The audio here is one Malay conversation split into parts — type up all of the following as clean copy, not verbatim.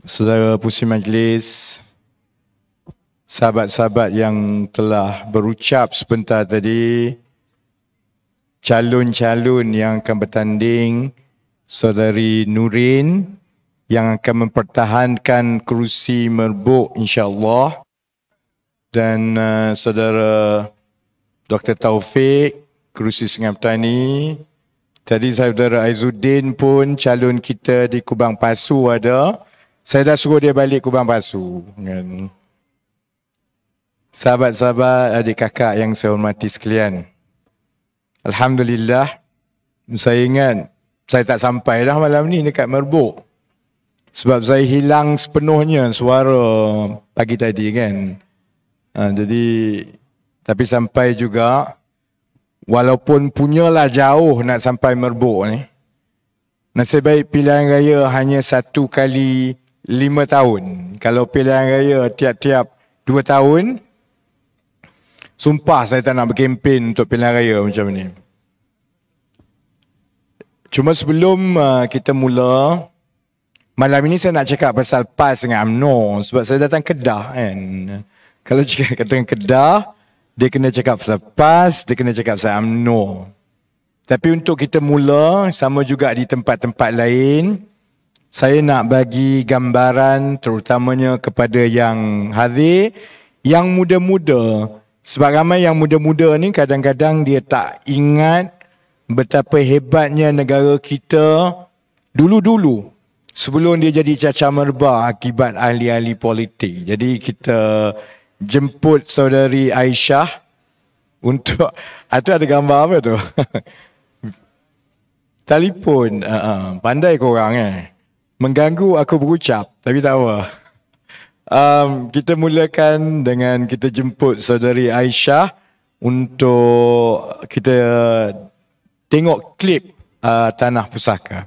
Saudara Pusat Majlis, sahabat-sahabat yang telah berucap sebentar tadi, calon-calon yang akan bertanding, Saudari Nurin yang akan mempertahankan kerusi merbuk insya-Allah, dan Saudara Dr. Taufik kerusi Sungai Petani. Tadi Saudara Aizuddin pun calon kita di Kubang Pasu ada. Saya dah suruh dia balik Kubang Pasu. Sahabat-sahabat, adik kakak yang saya hormati sekalian, Alhamdulillah, saya ingat saya tak sampai dah malam ni dekat Merbuk. Sebab saya hilang sepenuhnya suara pagi tadi kan. Jadi, tapi sampai juga, walaupun punyalah jauh nak sampai Merbuk ni, nasib baik pilihan raya hanya 1 kali 5 tahun. Kalau pilihan raya tiap-tiap 2 tahun, sumpah saya tak nak berkempen untuk pilihan raya macam ni. Cuma sebelum kita mula, malam ini saya nak cakap pasal PAS dengan UMNO. Sebab saya datang Kedah kan. Kalau katakan Kedah, dia kena cakap pasal PAS, dia kena cakap pasal UMNO. Tapi untuk kita mula, sama juga di tempat-tempat lain, saya nak bagi gambaran terutamanya kepada yang hadir, yang muda-muda. Sebab ramai yang muda-muda ni kadang-kadang dia tak ingat betapa hebatnya negara kita dulu-dulu sebelum dia jadi cacah merbah akibat ahli-ahli politik. Jadi kita jemput Saudari Aisyah untuk, itu ada gambar apa tu? Telefon, pandai korang mengganggu aku berucap, tapi tak apa. Kita mulakan dengan kita jemput Saudari Aisyah untuk kita tengok klip Tanah Pusaka.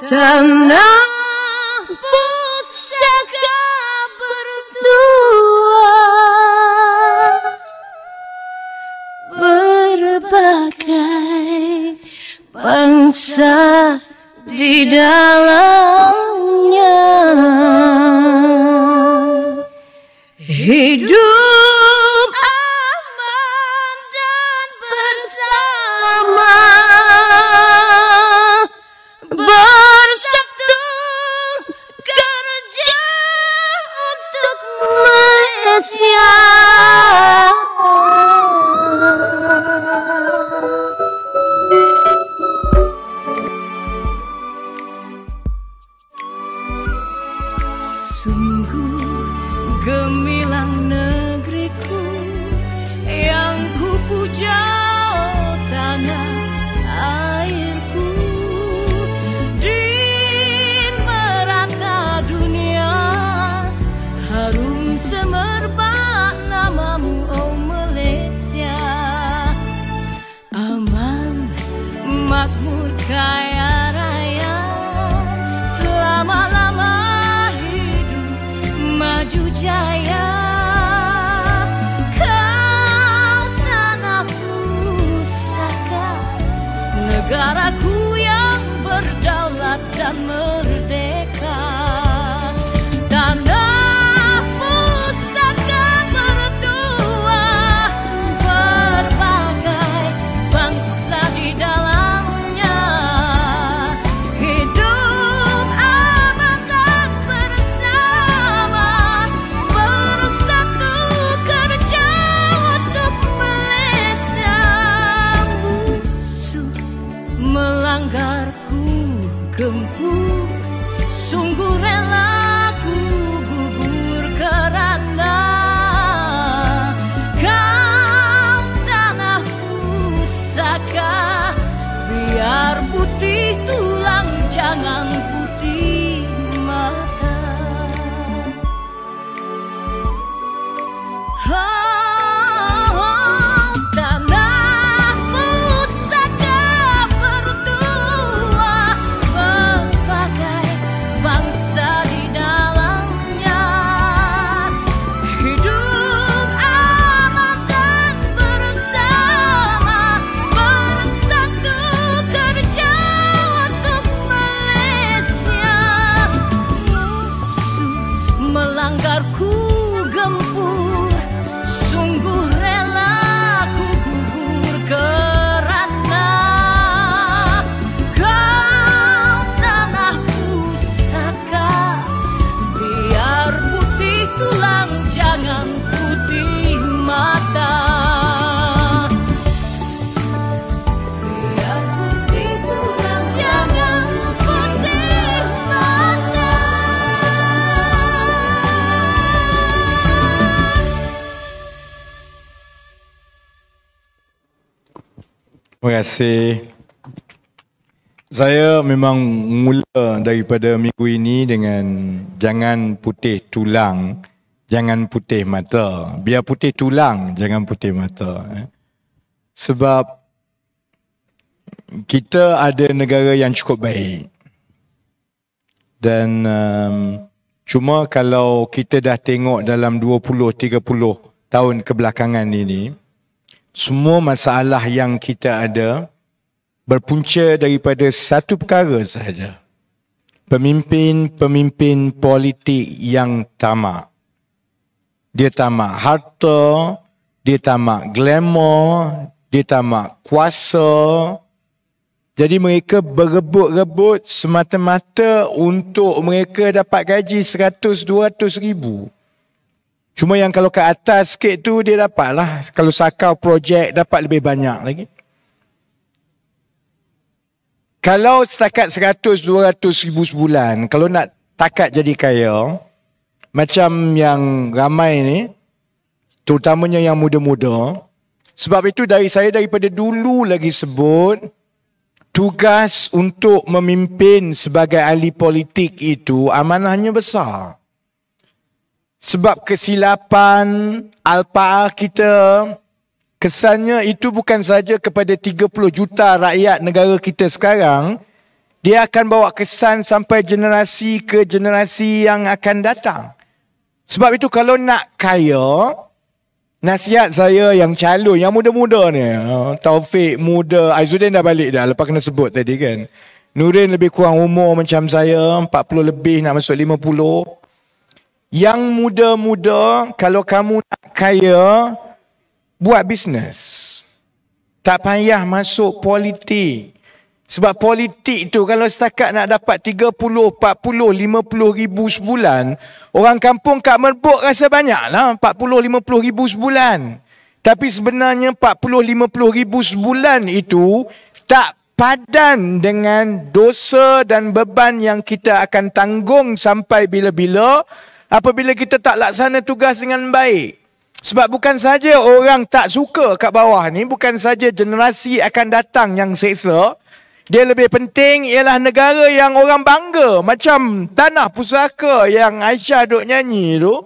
Tanah pusaka bertua, berbagai bangsa di dalamnya, hidup aman dan bersama, bersatu kerja untuk Malaysia. Sungguh gemilang negeriku yang ku puja, oh tanah airku. Di merata dunia harum semerbak namamu, oh Malaysia. Aman, makmur, kaya raya, selama-lama hidup maju jaya. Kau tanahku biar putih tulang jangan putih mata. Tanah pusaka berdua berbagai bangsa di dalamnya. Hidup aman dan bersama, bersatu kerja untuk Malaysia. Musuh melanggarku gempur, sungguh rela ku gugur kerana kau tanah pusaka. Biar putih tulang jangan putih mata. Biar putih tulang jangan putih mata. Terima kasih. Saya memang mula daripada minggu ini dengan jangan putih tulang, jangan putih mata. Biar putih tulang, jangan putih mata. Sebab kita ada negara yang cukup baik. Dan cuma kalau kita dah tengok dalam 20-30 tahun kebelakangan ini, semua masalah yang kita ada berpunca daripada satu perkara sahaja. Pemimpin-pemimpin politik yang tamak. Dia tamak harta, dia tamak glamour, dia tamak kuasa. Jadi mereka berebut-rebut semata-mata untuk mereka dapat gaji 100-200 ribu. Cuma yang kalau ke atas sikit tu dia dapatlah. Kalau sakau projek dapat lebih banyak lagi. Kalau setakat 100-200 ribu sebulan, kalau nak takat jadi kaya, macam yang ramai ni, terutamanya yang muda-muda, sebab itu saya daripada dulu lagi sebut, tugas untuk memimpin sebagai ahli politik itu amanahnya besar. Sebab kesilapan alpaah kita, kesannya itu bukan saja kepada 30 juta rakyat negara kita sekarang, dia akan bawa kesan sampai generasi ke generasi yang akan datang. Sebab itu kalau nak kaya, nasihat saya yang calon, yang muda-muda ni, Taufik muda, Aizuddin dah balik dah, lepas kena sebut tadi kan. Nurin lebih kurang umur macam saya, 40 lebih nak masuk 50. Yang muda-muda, kalau kamu nak kaya, buat bisnes. Tak payah masuk politik. Sebab politik tu kalau setakat nak dapat 30, 40, 50 ribu sebulan, orang kampung kat Merbuk rasa banyak lah 40, 50 ribu sebulan. Tapi sebenarnya 40, 50 ribu sebulan itu tak padan dengan dosa dan beban yang kita akan tanggung sampai bila-bila apabila kita tak laksana tugas dengan baik. Sebab bukan saja orang tak suka kat bawah ni, bukan saja generasi akan datang yang seksa, dia lebih penting ialah negara yang orang bangga. Macam tanah pusaka yang Aisyah duk nyanyi tu.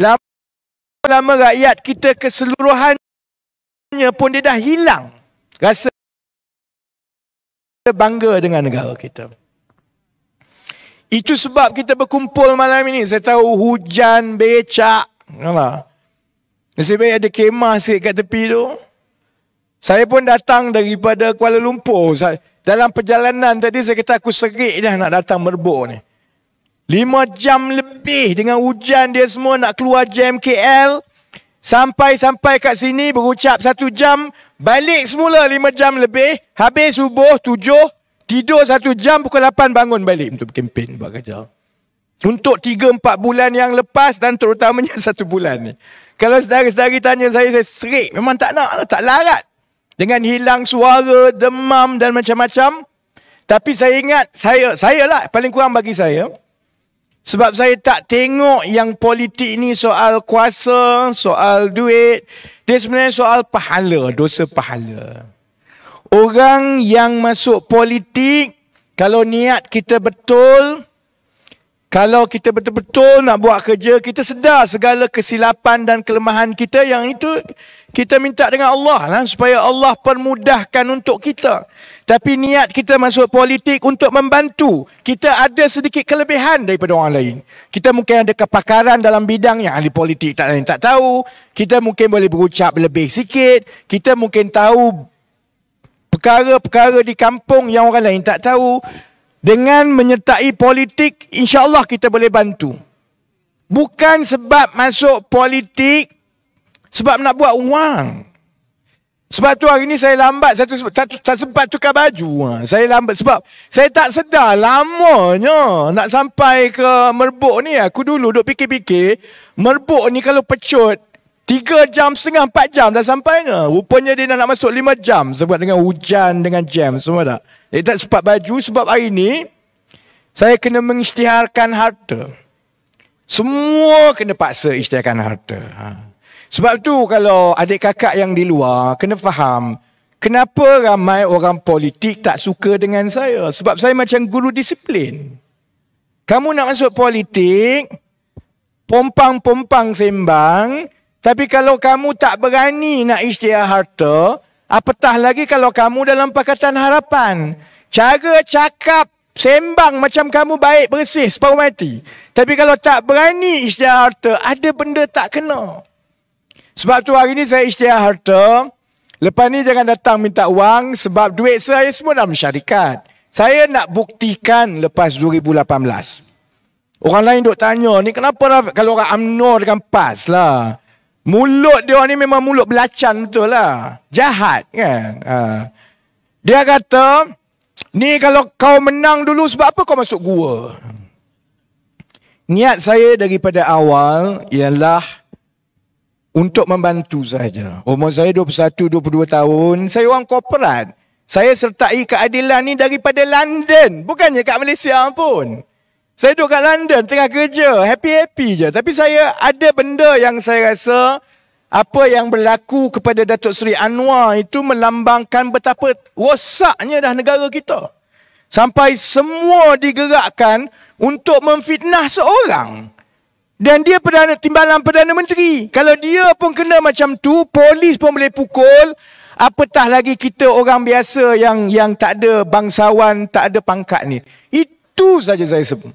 Lama-lama rakyat kita keseluruhannya pun dia dah hilang rasa bangga dengan negara kita. Itu sebab kita berkumpul malam ini. Saya tahu hujan, becak. Nasib baik ada kemah sikit kat tepi tu. Saya pun datang daripada Kuala Lumpur. Dalam perjalanan tadi saya kata aku serik dah nak datang Merbuk ni. 5 jam lebih dengan hujan dia semua nak keluar jam KL. Sampai kat sini berucap 1 jam. Balik semula 5 jam lebih. Habis subuh 7. Tidur 1 jam, pukul 8 bangun balik untuk kempen buat kerja. Untuk 3-4 bulan yang lepas dan terutamanya 1 bulan ni. Kalau saudara-saudari tanya saya serik. Memang tak nak, tak larat. Dengan hilang suara, demam dan macam-macam. Tapi saya ingat, saya lah paling kurang bagi saya. Sebab saya tak tengok yang politik ni soal kuasa, soal duit. Dia sebenarnya soal pahala, dosa pahala. orang yang masuk politik, kalau niat kita betul, kalau kita betul-betul nak buat kerja, kita sedar segala kesilapan dan kelemahan kita, yang itu kita minta dengan Allah lah, supaya Allah permudahkan untuk kita. Tapi niat kita masuk politik untuk membantu. Kita ada sedikit kelebihan daripada orang lain. Kita mungkin ada kepakaran dalam bidang yang ahli politik tak lain tak tahu. Kita mungkin boleh berucap lebih sikit. Kita mungkin tahu perkara-perkara di kampung yang orang lain tak tahu. Dengan menyertai politik, insya-Allah kita boleh bantu. Bukan sebab masuk politik, sebab nak buat wang. Sebab tu hari ni saya lambat, saya tak sempat tukar baju. Saya lambat sebab saya tak sedar lamanya nak sampai ke Merbuk ni. Aku dulu duk fikir-fikir, Merbuk ni kalau pecut 3 jam setengah 4 jam dah sampainya. Rupanya dia nak masuk 5 jam sebab dengan hujan, dengan jam semua dah. Dia tak sempat baju sebab hari ni saya kena mengisytiharkan harta. Semua kena paksa isytiharkan harta. Sebab tu kalau adik kakak yang di luar kena faham kenapa ramai orang politik tak suka dengan saya. Sebab saya macam guru disiplin. Kamu nak masuk politik, pompang-pompang sembang, tapi kalau kamu tak berani nak isytihar harta, apatah lagi kalau kamu dalam Pakatan Harapan. Cara cakap, sembang macam kamu baik, bersih, separuh mati. Tapi kalau tak berani isytihar harta, ada benda tak kena. Sebab tu hari ni saya isytihar harta. Lepas ni jangan datang minta wang sebab duit saya semua dalam syarikat. Saya nak buktikan lepas 2018. Orang lain duk tanya, ni kenapa kalau orang UMNO dengan PAS lah. Mulut dia ni memang mulut belacan betul lah. Jahat kan. Dia kata, ni kalau kau menang dulu sebab apa kau masuk gua? Niat saya daripada awal ialah untuk membantu saja. Umur saya 21-22 tahun. Saya orang korporat. Saya sertai keadilan ni daripada London. Bukannya kat Malaysia pun. Saya duduk kat London tengah kerja. Happy-happy je. Tapi saya ada benda yang saya rasa apa yang berlaku kepada Datuk Seri Anwar itu melambangkan betapa rosaknya dah negara kita. Sampai semua digerakkan untuk memfitnah seorang. Dan dia timbalan Perdana Menteri. Kalau dia pun kena macam tu, polis pun boleh pukul. Apatah lagi kita orang biasa yang tak ada bangsawan, tak ada pangkat ni. Itu saja saya sebut.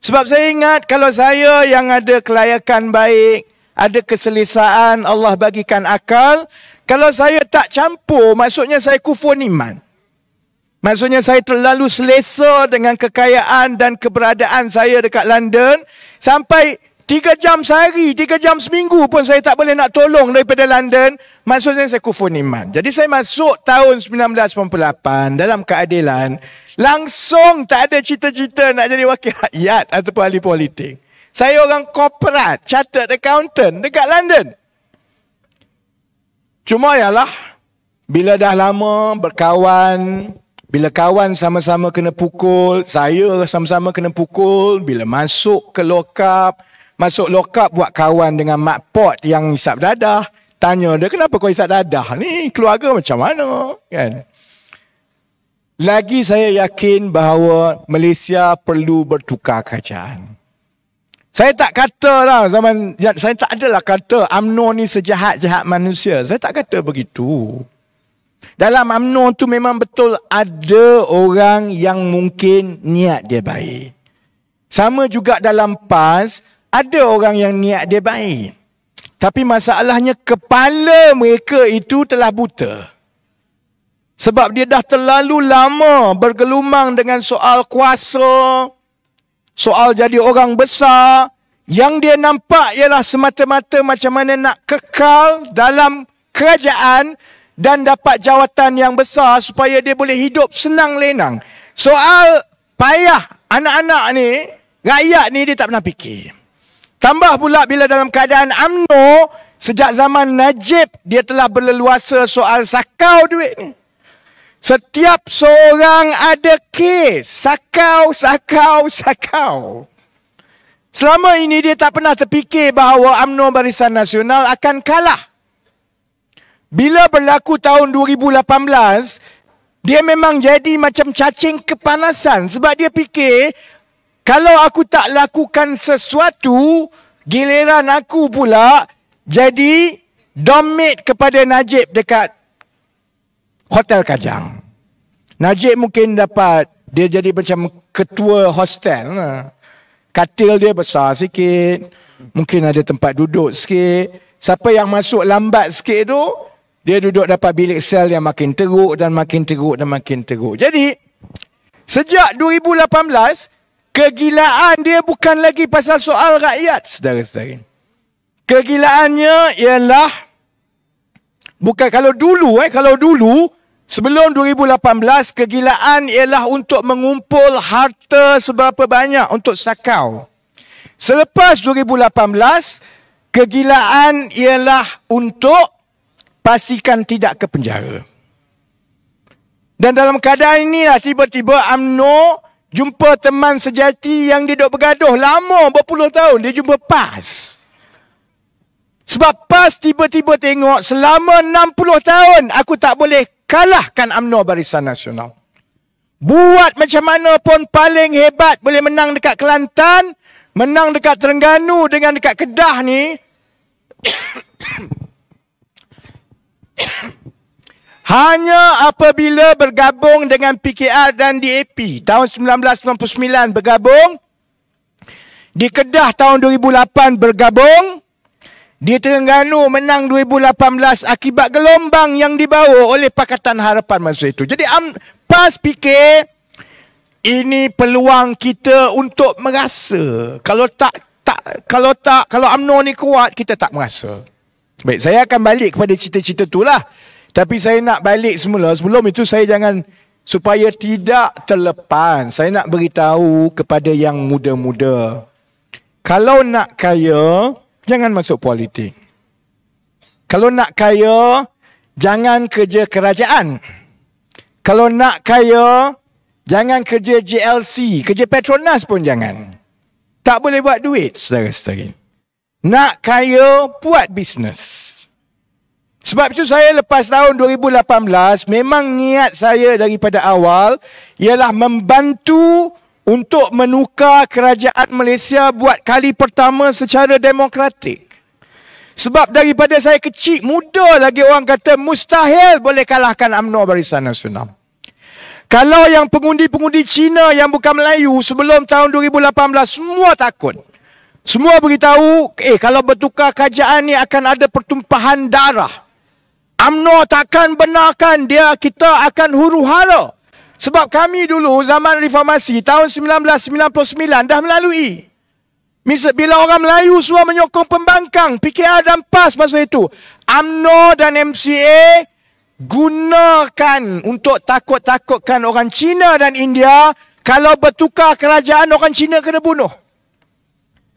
Sebab saya ingat kalau saya yang ada kelayakan baik, ada keselesaan, Allah bagikan akal. Kalau saya tak campur, maksudnya saya kufur iman. Maksudnya saya terlalu selesa dengan kekayaan dan keberadaan saya dekat London. Sampai 3 jam sehari, 3 jam seminggu pun saya tak boleh nak tolong daripada London. Maksudnya saya kufur iman. Jadi saya masuk tahun 1998 dalam keadilan. Langsung tak ada cita-cita nak jadi wakil rakyat ataupun ahli politik. Saya orang korporat, chartered accountant dekat London. Cuma yalah, bila dah lama berkawan, bila kawan sama-sama kena pukul, saya sama-sama kena pukul, bila masuk ke lokap, masuk lokap buat kawan dengan mak pot yang hisap dadah, tanya dia, kenapa kau hisap dadah ni? Keluarga macam mana? Kan? Lagi saya yakin bahawa Malaysia perlu bertukar kerajaan. Saya tak kata lah saya tak adalah kata UMNO ni sejahat-jahat manusia. Saya tak kata begitu. Dalam UMNO tu memang betul ada orang yang mungkin niat dia baik. Sama juga dalam PAS, ada orang yang niat dia baik. Tapi masalahnya kepala mereka itu telah buta. Sebab dia dah terlalu lama bergelumang dengan soal kuasa, soal jadi orang besar. Yang dia nampak ialah semata-mata macam mana nak kekal dalam kerajaan dan dapat jawatan yang besar supaya dia boleh hidup senang lenang. Soal payah anak-anak ni, rakyat ni dia tak pernah fikir. Tambah pula bila dalam keadaan UMNO, sejak zaman Najib, dia telah berleluasa soal sakau duit ni. Setiap seorang ada kes. Sakau. Selama ini dia tak pernah terfikir bahawa UMNO Barisan Nasional akan kalah. Bila berlaku tahun 2018, Dia memang jadi macam cacing kepanasan. Sebab dia fikir, kalau aku tak lakukan sesuatu, giliran aku pula jadi dommate kepada Najib dekat Hotel Kajang. Najib mungkin dapat, dia jadi macam ketua hostel. Katil dia besar sikit. Mungkin ada tempat duduk sikit. Siapa yang masuk lambat sikit tu, dia duduk dapat bilik sel yang makin teruk dan makin teruk dan makin teruk. Jadi, sejak 2018, kegilaan dia bukan lagi pasal soal rakyat, saudara-saudara. Kegilaannya ialah, bukan kalau dulu, sebelum 2018, kegilaan ialah untuk mengumpul harta seberapa banyak untuk sakau. Selepas 2018, kegilaan ialah untuk pastikan tidak ke penjara. Dan dalam keadaan inilah tiba-tiba UMNO jumpa teman sejati yang dia duk bergaduh lama berpuluh tahun. Dia jumpa PAS. Sebab PAS tiba-tiba tengok selama 60 tahun aku tak boleh kalahkan UMNO Barisan Nasional. Buat macam mana pun paling hebat boleh menang dekat Kelantan, menang dekat Terengganu dengan dekat Kedah ni. Hanya apabila bergabung dengan PKR dan DAP. Tahun 1999 bergabung. Di Kedah tahun 2008 bergabung. Di Terengganu menang 2018 akibat gelombang yang dibawa oleh Pakatan Harapan masa itu. Jadi PAS fikir ini peluang kita untuk merasa. Kalau UMNO ni kuat, kita tak merasa. Baik, saya akan balik kepada cerita-cerita itulah. Tapi saya nak balik semula. Sebelum itu saya jangan, supaya tidak terlepas, saya nak beritahu kepada yang muda-muda. Kalau nak kaya, jangan masuk politik. Kalau nak kaya, jangan kerja kerajaan. Kalau nak kaya, jangan kerja JLC. Kerja Petronas pun jangan. Tak boleh buat duit, saudara-saudari. Nak kaya, buat bisnes. Sebab itu saya lepas tahun 2018, memang niat saya daripada awal ialah membantu untuk menukar kerajaan Malaysia buat kali pertama secara demokratik. Sebab daripada saya kecil, muda lagi orang kata mustahil boleh kalahkan UMNO Barisan Nasional. Kalau yang pengundi-pengundi Cina yang bukan Melayu sebelum tahun 2018, semua takut. Semua beritahu, kalau bertukar kerajaan ni akan ada pertumpahan darah. UMNO takkan benarkan dia, kita akan huru-hara. Sebab kami dulu zaman reformasi tahun 1999 dah melalui. Bila orang Melayu semua menyokong pembangkang, PKR dan PAS masa itu, UMNO dan MCA gunakan untuk takut-takutkan orang Cina dan India. Kalau bertukar kerajaan, orang Cina kena bunuh.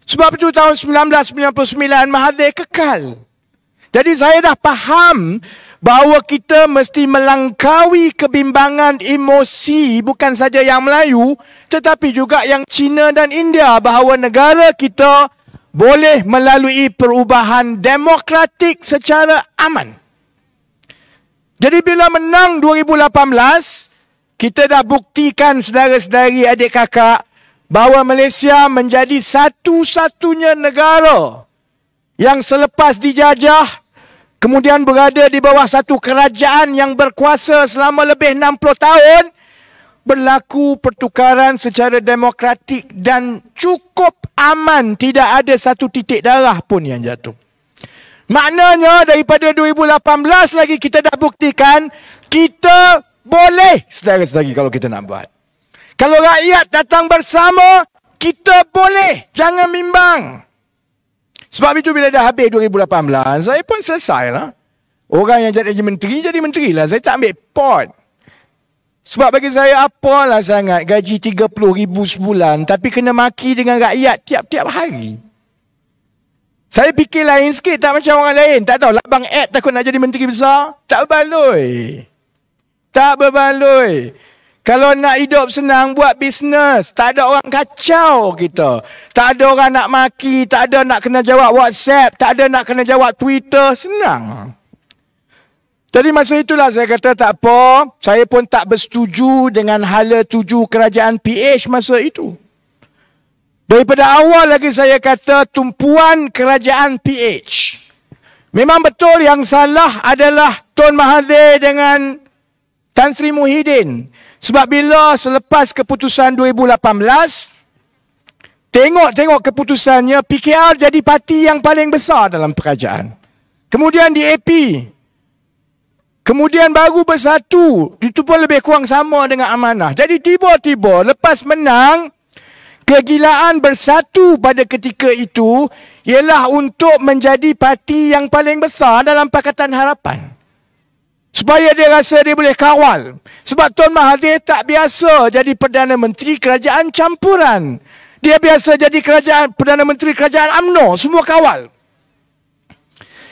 Sebab itu tahun 1999 Mahathir kekal. Jadi saya dah faham bahawa kita mesti melangkaui kebimbangan emosi bukan saja yang Melayu tetapi juga yang Cina dan India, bahawa negara kita boleh melalui perubahan demokratik secara aman. Jadi bila menang 2018, kita dah buktikan saudara-saudari, adik kakak, bahawa Malaysia menjadi satu-satunya negara yang selepas dijajah kemudian berada di bawah satu kerajaan yang berkuasa selama lebih 60 tahun, berlaku pertukaran secara demokratik dan cukup aman. Tidak ada satu titik darah pun yang jatuh. Maknanya daripada 2018 lagi kita dah buktikan kita boleh, saudara-saudari, kalau kita nak buat. Kalau rakyat datang bersama, kita boleh. Jangan bimbang. Sebab itu bila dah habis 2018, saya pun selesai lah. Orang yang jadi menteri lah. Saya tak ambil pot. Sebab bagi saya apalah sangat gaji 30,000 sebulan, tapi kena maki dengan rakyat tiap-tiap hari. Saya fikir lain sikit, tak macam orang lain. Tak tahu, Labang Ed takut nak jadi menteri besar. Tak berbaloi. Tak berbaloi. Kalau nak hidup senang, buat bisnes. Tak ada orang kacau kita. Tak ada orang nak maki. Tak ada nak kena jawab WhatsApp. Tak ada nak kena jawab Twitter. Senang. Jadi masa itulah saya kata tak apa, saya pun tak bersetuju dengan hala tuju kerajaan PH masa itu. Daripada awal lagi saya kata tumpuan kerajaan PH. Memang betul yang salah adalah Tun Mahathir dengan Tan Sri Muhyiddin. Sebab bila selepas keputusan 2018, tengok keputusannya, PKR jadi parti yang paling besar dalam kerajaan. Kemudian di AP. Kemudian baru bersatu. Itu pun lebih kurang sama dengan Amanah. Jadi tiba-tiba lepas menang, kegilaan bersatu pada ketika itu ialah untuk menjadi parti yang paling besar dalam Pakatan Harapan. Supaya dia rasa dia boleh kawal. Sebab Tun Mahathir tak biasa jadi Perdana Menteri kerajaan campuran. Dia biasa jadi Perdana Menteri kerajaan UMNO. Semua kawal.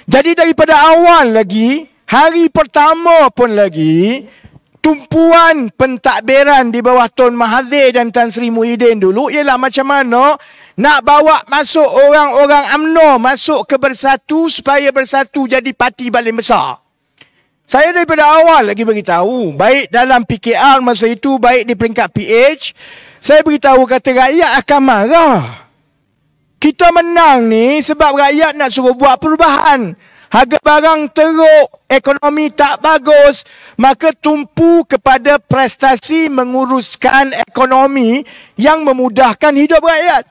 Jadi daripada awal lagi, hari pertama pun lagi, tumpuan pentadbiran di bawah Tun Mahathir dan Tan Sri Muhyiddin dulu ialah macam mana nak bawa masuk orang-orang UMNO masuk ke Bersatu supaya Bersatu jadi parti paling besar. Saya daripada awal lagi beritahu, baik dalam PKR masa itu, baik di peringkat PH, saya beritahu kata rakyat akan marah. Kita menang ni sebab rakyat nak suruh buat perubahan. Harga barang teruk, ekonomi tak bagus, maka tumpu kepada prestasi menguruskan ekonomi yang memudahkan hidup rakyat.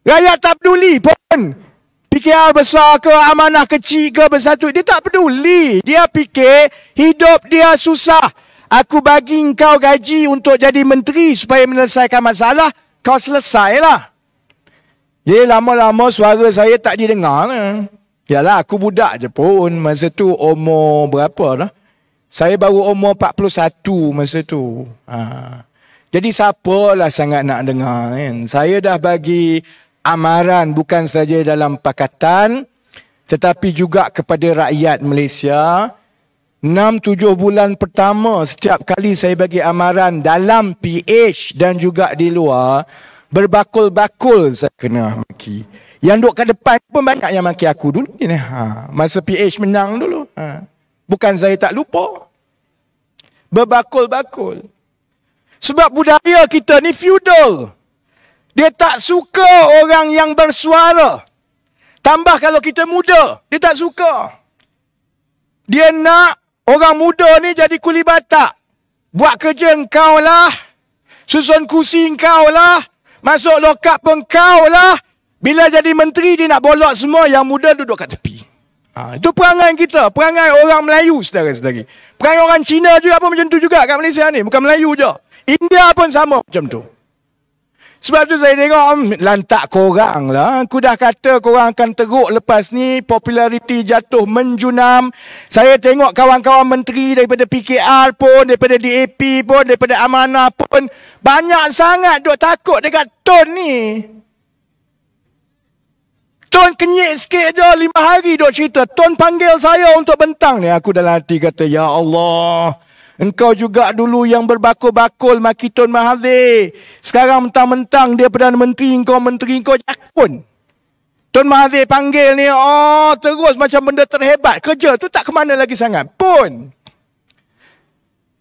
Rakyat tak peduli pun. PKR besar ke, Amanah kecil ke, Bersatu, dia tak peduli. Dia fikir hidup dia susah. Aku bagi kau gaji untuk jadi menteri supaya menyelesaikan masalah, kau selesailah. Jadi lama-lama suara saya tak didengar. Yalah, aku budak je pun. Masa tu umur berapa dah? Saya baru umur 41 masa tu. Jadi siapalah sangat nak dengar kan? Saya dah bagi amaran bukan saja dalam pakatan tetapi juga kepada rakyat Malaysia. 6-7 bulan pertama setiap kali saya bagi amaran dalam PH dan juga di luar, berbakul-bakul saya kena maki. Yang duduk kat depan pun banyak yang maki aku dulu. Masa PH menang dulu. Bukan saya tak lupa. Berbakul-bakul. Sebab budaya kita ni feudal. Dia tak suka orang yang bersuara. Tambah kalau kita muda, dia tak suka. Dia nak orang muda ni jadi kuli batak. Buat kerja engkau lah. Susun kursi engkau lah. Masuk lokap pun engkau lah. Bila jadi menteri, dia nak bolak semua yang muda duduk kat tepi. Itu perangai kita. Perangai orang Melayu, saudara-saudari. Perangai orang Cina juga pun macam tu juga kat Malaysia ni. Bukan Melayu je. India pun sama macam tu. Sebab tu saya tengok, lantak korang lah. Aku dah kata korang akan teruk lepas ni. Populariti jatuh menjunam. Saya tengok kawan-kawan menteri daripada PKR pun, daripada DAP pun, daripada Amanah pun. Banyak sangat duk takut dekat Tun ni. Tun kenyik sikit je, 5 hari duk cerita. Tun panggil saya untuk bentang ni. Aku dalam hati kata, ya Allah. Engkau juga dulu yang berbakul-bakul maki Tun Mahathir. Sekarang mentang-mentang dia Perdana Menteri, engkau jakun. Tun Mahathir panggil ni, terus macam benda terhebat. Kerja tu tak ke mana lagi sangat pun.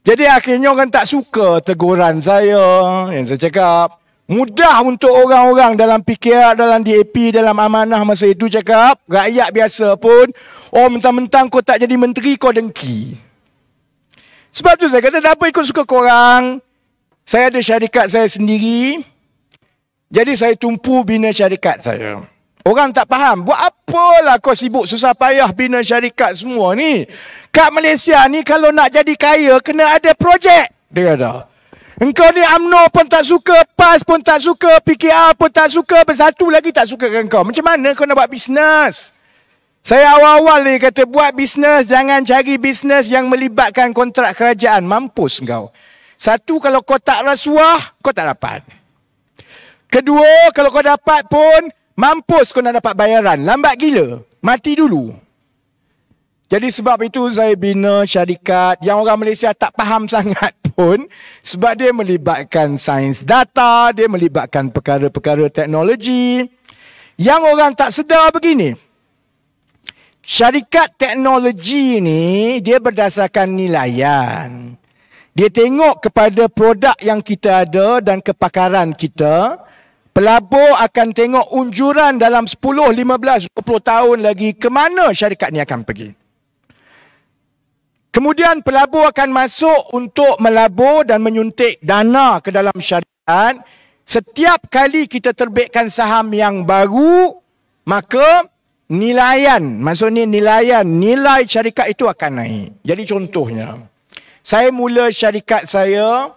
Jadi akhirnya orang tak suka teguran saya. Yang saya cakap, mudah untuk orang-orang dalam PKR, dalam DAP, dalam Amanah masa itu cakap, rakyat biasa pun, mentang-mentang kau tak jadi menteri, kau dengki. Sebab tu saya kata, tak apa ikut suka korang. Saya ada syarikat saya sendiri. Jadi saya tumpu bina syarikat saya. Orang tak faham, buat apalah kau sibuk susah payah bina syarikat semua ni. Kat Malaysia ni kalau nak jadi kaya, kena ada projek. Dia kata. Engkau ni UMNO pun tak suka, PAS pun tak suka, PKR pun tak suka, Bersatu lagi tak suka dengan kau. Macam mana kau nak buat bisnes? Saya awal-awal ni kata buat bisnes, jangan cari bisnes yang melibatkan kontrak kerajaan. Mampus kau. Satu, kalau kau tak rasuah, kau tak dapat. Kedua, kalau kau dapat pun, mampus kau nak dapat bayaran. Lambat gila. Mati dulu. Jadi sebab itu saya bina syarikat yang orang Malaysia tak faham sangat pun. Sebab dia melibatkan sains data, dia melibatkan perkara-perkara teknologi. Yang orang tak sedar begini. syarikat teknologi ni dia berdasarkan nilaian. Dia tengok kepada produk yang kita ada dan kepakaran kita. Pelabur akan tengok unjuran dalam 10, 15, 20 tahun lagi ke mana syarikat ni akan pergi. Kemudian pelabur akan masuk untuk melabur dan menyuntik dana ke dalam syarikat. Setiap kali kita terbitkan saham yang baru, maka maksudnya nilai syarikat itu akan naik. Jadi contohnya, saya mula syarikat saya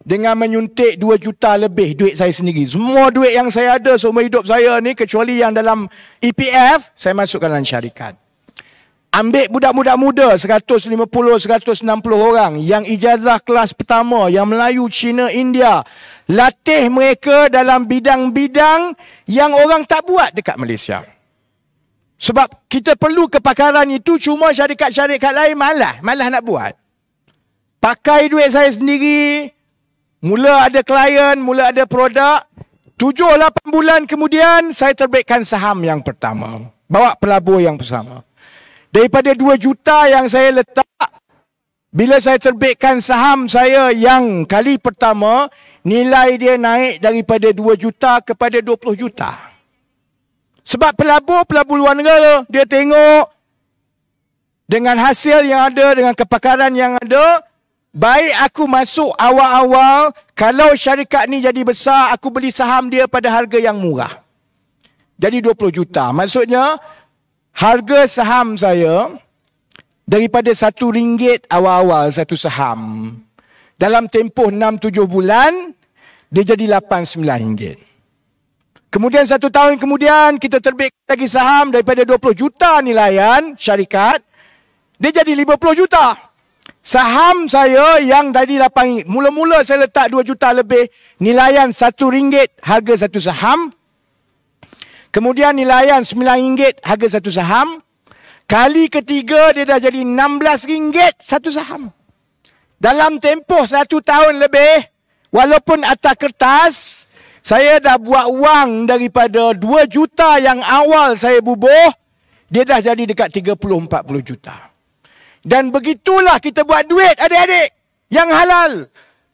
dengan menyuntik 2 juta lebih duit saya sendiri. Semua duit yang saya ada seumur hidup saya ni, kecuali yang dalam EPF, saya masukkan dalam syarikat. Ambil budak-budak muda 150, 160 orang yang ijazah kelas pertama, yang Melayu, Cina, India. Latih mereka dalam bidang-bidang yang orang tak buat dekat Malaysia. Sebab kita perlu kepakaran itu, cuma syarikat-syarikat lain malas nak buat. Pakai duit saya sendiri, mula ada klien, mula ada produk. 7-8 bulan kemudian, saya terbitkan saham yang pertama. Bawa pelabur yang bersama. Daripada 2 juta yang saya letak, bila saya terbitkan saham saya yang kali pertama, nilai dia naik daripada 2 juta kepada 20 juta. Sebab pelabur luar negara, dia tengok dengan hasil yang ada, dengan kepakaran yang ada, baik aku masuk awal-awal, kalau syarikat ni jadi besar, aku beli saham dia pada harga yang murah. Jadi 20 juta. Maksudnya, harga saham saya daripada RM1 awal-awal satu saham. Dalam tempoh 6-7 bulan, dia jadi RM8-9. Kemudian 1 tahun kemudian, kita terbit lagi saham daripada 20 juta nilaian syarikat, dia jadi 50 juta. Saham saya yang tadi RM8, mula-mula saya letak 2 juta lebih, nilaian RM1 harga satu saham. Kemudian nilaian RM9 harga satu saham. Kali ketiga dia dah jadi RM16 satu saham. Dalam tempoh 1 tahun lebih, walaupun atas kertas, saya dah buat wang daripada 2 juta yang awal saya bubuh, dia dah jadi dekat 30-40 juta. Dan begitulah kita buat duit, adik-adik, yang halal.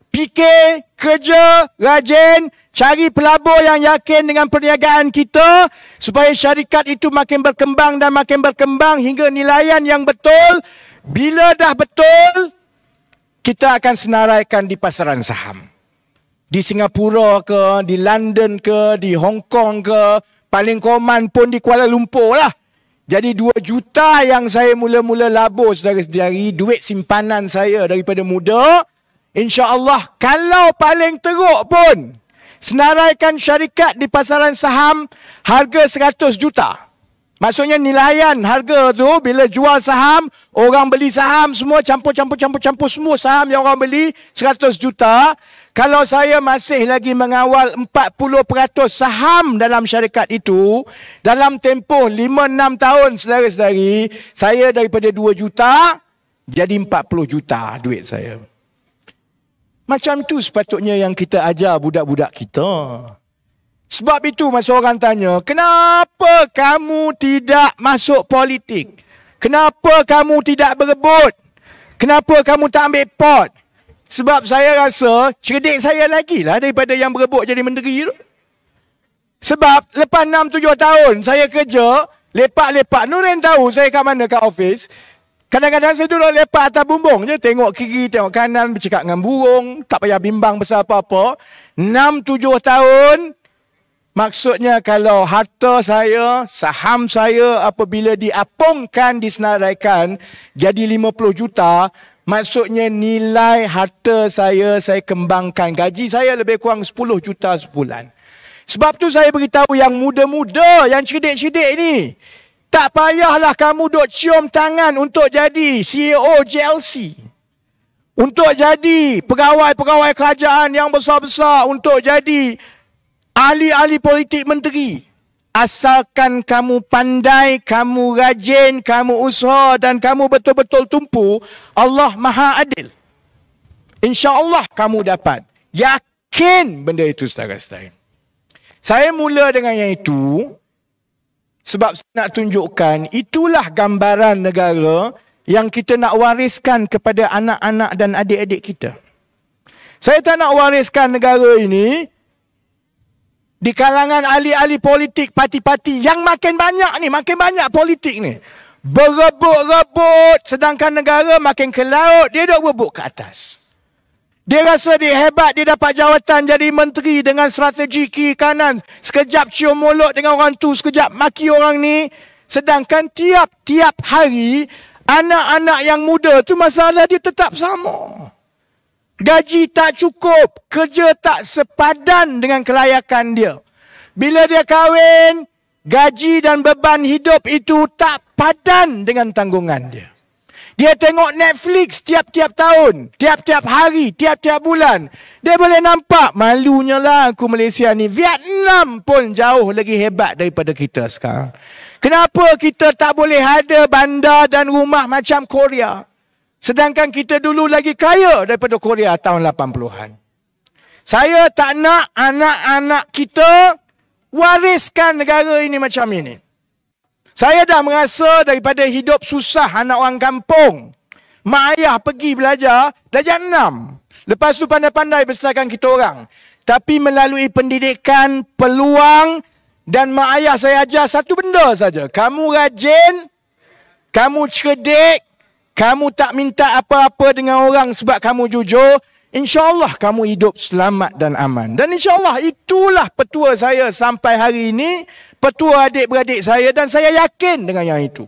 Fikir, kerja, rajin, cari pelabur yang yakin dengan perniagaan kita supaya syarikat itu makin berkembang dan makin berkembang hingga nilaian yang betul. Bila dah betul, kita akan senaraikan di pasaran saham. Di Singapura ke, di London ke, di Hong Kong ke, paling koman pun di Kuala Lumpur lah. Jadi 2 juta yang saya mula-mula labur saudara-saudari, duit simpanan saya daripada muda, InsyaAllah, kalau paling teruk pun, senaraikan syarikat di pasaran saham, harga 100 juta. Maksudnya nilaian harga tu, bila jual saham, orang beli saham semua, campur semua saham yang orang beli, 100 juta. Kalau saya masih lagi mengawal 40% saham dalam syarikat itu, dalam tempoh 5-6 tahun, saudara-saudari, saya daripada 2 juta, jadi 40 juta duit saya. Macam tu sepatutnya yang kita ajar budak-budak kita. Sebab itu masa orang tanya, kenapa kamu tidak masuk politik? Kenapa kamu tidak berebut? Kenapa kamu tak ambil pot? Sebab saya rasa cerdik saya lagi lah daripada yang berebut jadi menteri tu. Sebab lepas 6-7 tahun saya kerja, lepak-lepak. Nurin tahu saya kat mana kat office. Kadang-kadang saya duduk lepak atas bumbung je. Tengok kiri, tengok kanan, bercakap dengan burung. Tak payah bimbang pasal apa-apa. 6-7 tahun. Maksudnya kalau harta saya, saham saya apabila diapungkan, disenaraikan jadi 50 juta. Maksudnya nilai harta saya kembangkan. Gaji saya lebih kurang 10 juta sebulan. Sebab tu saya beritahu yang muda-muda, yang cerdik-cerdik ni. Tak payahlah kamu duk cium tangan untuk jadi CEO JLC. Untuk jadi pegawai-pegawai kerajaan yang besar-besar. Untuk jadi ahli-ahli politik menteri. Asalkan kamu pandai, kamu rajin, kamu usaha dan kamu betul-betul tumpu, Allah Maha Adil. InsyaAllah kamu dapat. Yakin benda itu, saudara-saudara. Saya mula dengan yang itu. Sebab saya nak tunjukkan, itulah gambaran negara yang kita nak wariskan kepada anak-anak dan adik-adik kita. Saya tak nak wariskan negara ini di kalangan ahli-ahli politik, parti-parti yang makin banyak ni, makin banyak politik ni. Berebut-rebut, sedangkan negara makin ke laut, dia duk berebut ke atas. Dia rasa dia hebat, dia dapat jawatan jadi menteri dengan strategi kiri kanan. Sekejap cium mulut dengan orang tu, sekejap maki orang ni. Sedangkan tiap-tiap hari, anak-anak yang muda tu masalah dia tetap sama. Gaji tak cukup, kerja tak sepadan dengan kelayakan dia. Bila dia kahwin, gaji dan beban hidup itu tak padan dengan tanggungan dia. Dia tengok Netflix tiap-tiap tahun, tiap-tiap hari, tiap-tiap bulan. Dia boleh nampak, malunya lah aku Malaysia ni. Vietnam pun jauh lagi hebat daripada kita sekarang. Kenapa kita tak boleh ada bandar dan rumah macam Korea? Sedangkan kita dulu lagi kaya daripada Korea tahun 80-an. Saya tak nak anak-anak kita wariskan negara ini macam ini. Saya dah merasa daripada hidup susah anak orang kampung. Mak ayah pergi belajar, darjah 6. Lepas tu pandai-pandai besarkan kita orang. Tapi melalui pendidikan, peluang dan mak ayah saya ajar satu benda saja. Kamu rajin, kamu cerdik, kamu tak minta apa-apa dengan orang sebab kamu jujur, InsyaAllah kamu hidup selamat dan aman. Dan insyaAllah itulah petua saya sampai hari ini, petua adik-beradik saya, dan saya yakin dengan yang itu.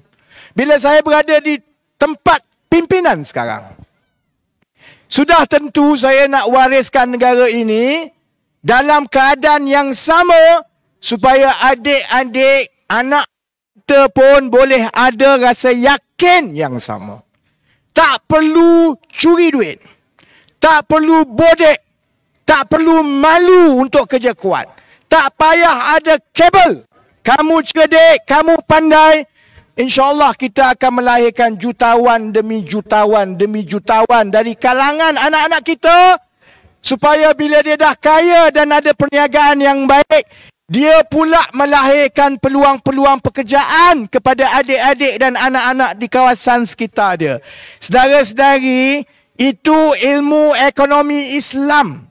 Bila saya berada di tempat pimpinan sekarang, sudah tentu saya nak wariskan negara ini dalam keadaan yang sama supaya adik-adik, anak kita pun boleh ada rasa yakin yang sama. Tak perlu curi duit. Tak perlu bodek. Tak perlu malu untuk kerja kuat. Tak payah ada kabel. Kamu cerdik, kamu pandai. InsyaAllah kita akan melahirkan jutawan demi jutawan demi jutawan dari kalangan anak-anak kita. Supaya bila dia dah kaya dan ada perniagaan yang baik, dia pula melahirkan peluang-peluang pekerjaan kepada adik-adik dan anak-anak di kawasan sekitar dia. Saudara-saudari, itu ilmu ekonomi Islam.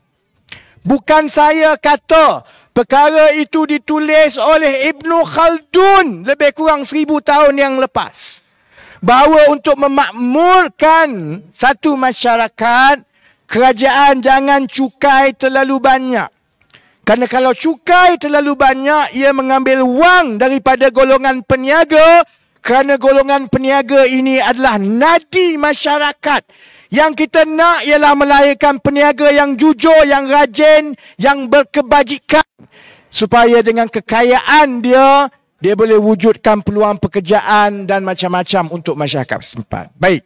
Bukan saya kata, perkara itu ditulis oleh Ibn Khaldun lebih kurang 1000 tahun yang lepas. Bahawa untuk memakmurkan satu masyarakat, kerajaan jangan cukai terlalu banyak. Kerana kalau cukai terlalu banyak, ia mengambil wang daripada golongan peniaga. Kerana golongan peniaga ini adalah nadi masyarakat. Yang kita nak ialah melahirkan peniaga yang jujur, yang rajin, yang berkebajikan. Supaya dengan kekayaan dia, dia boleh wujudkan peluang pekerjaan dan macam-macam untuk masyarakat setempat. Baik.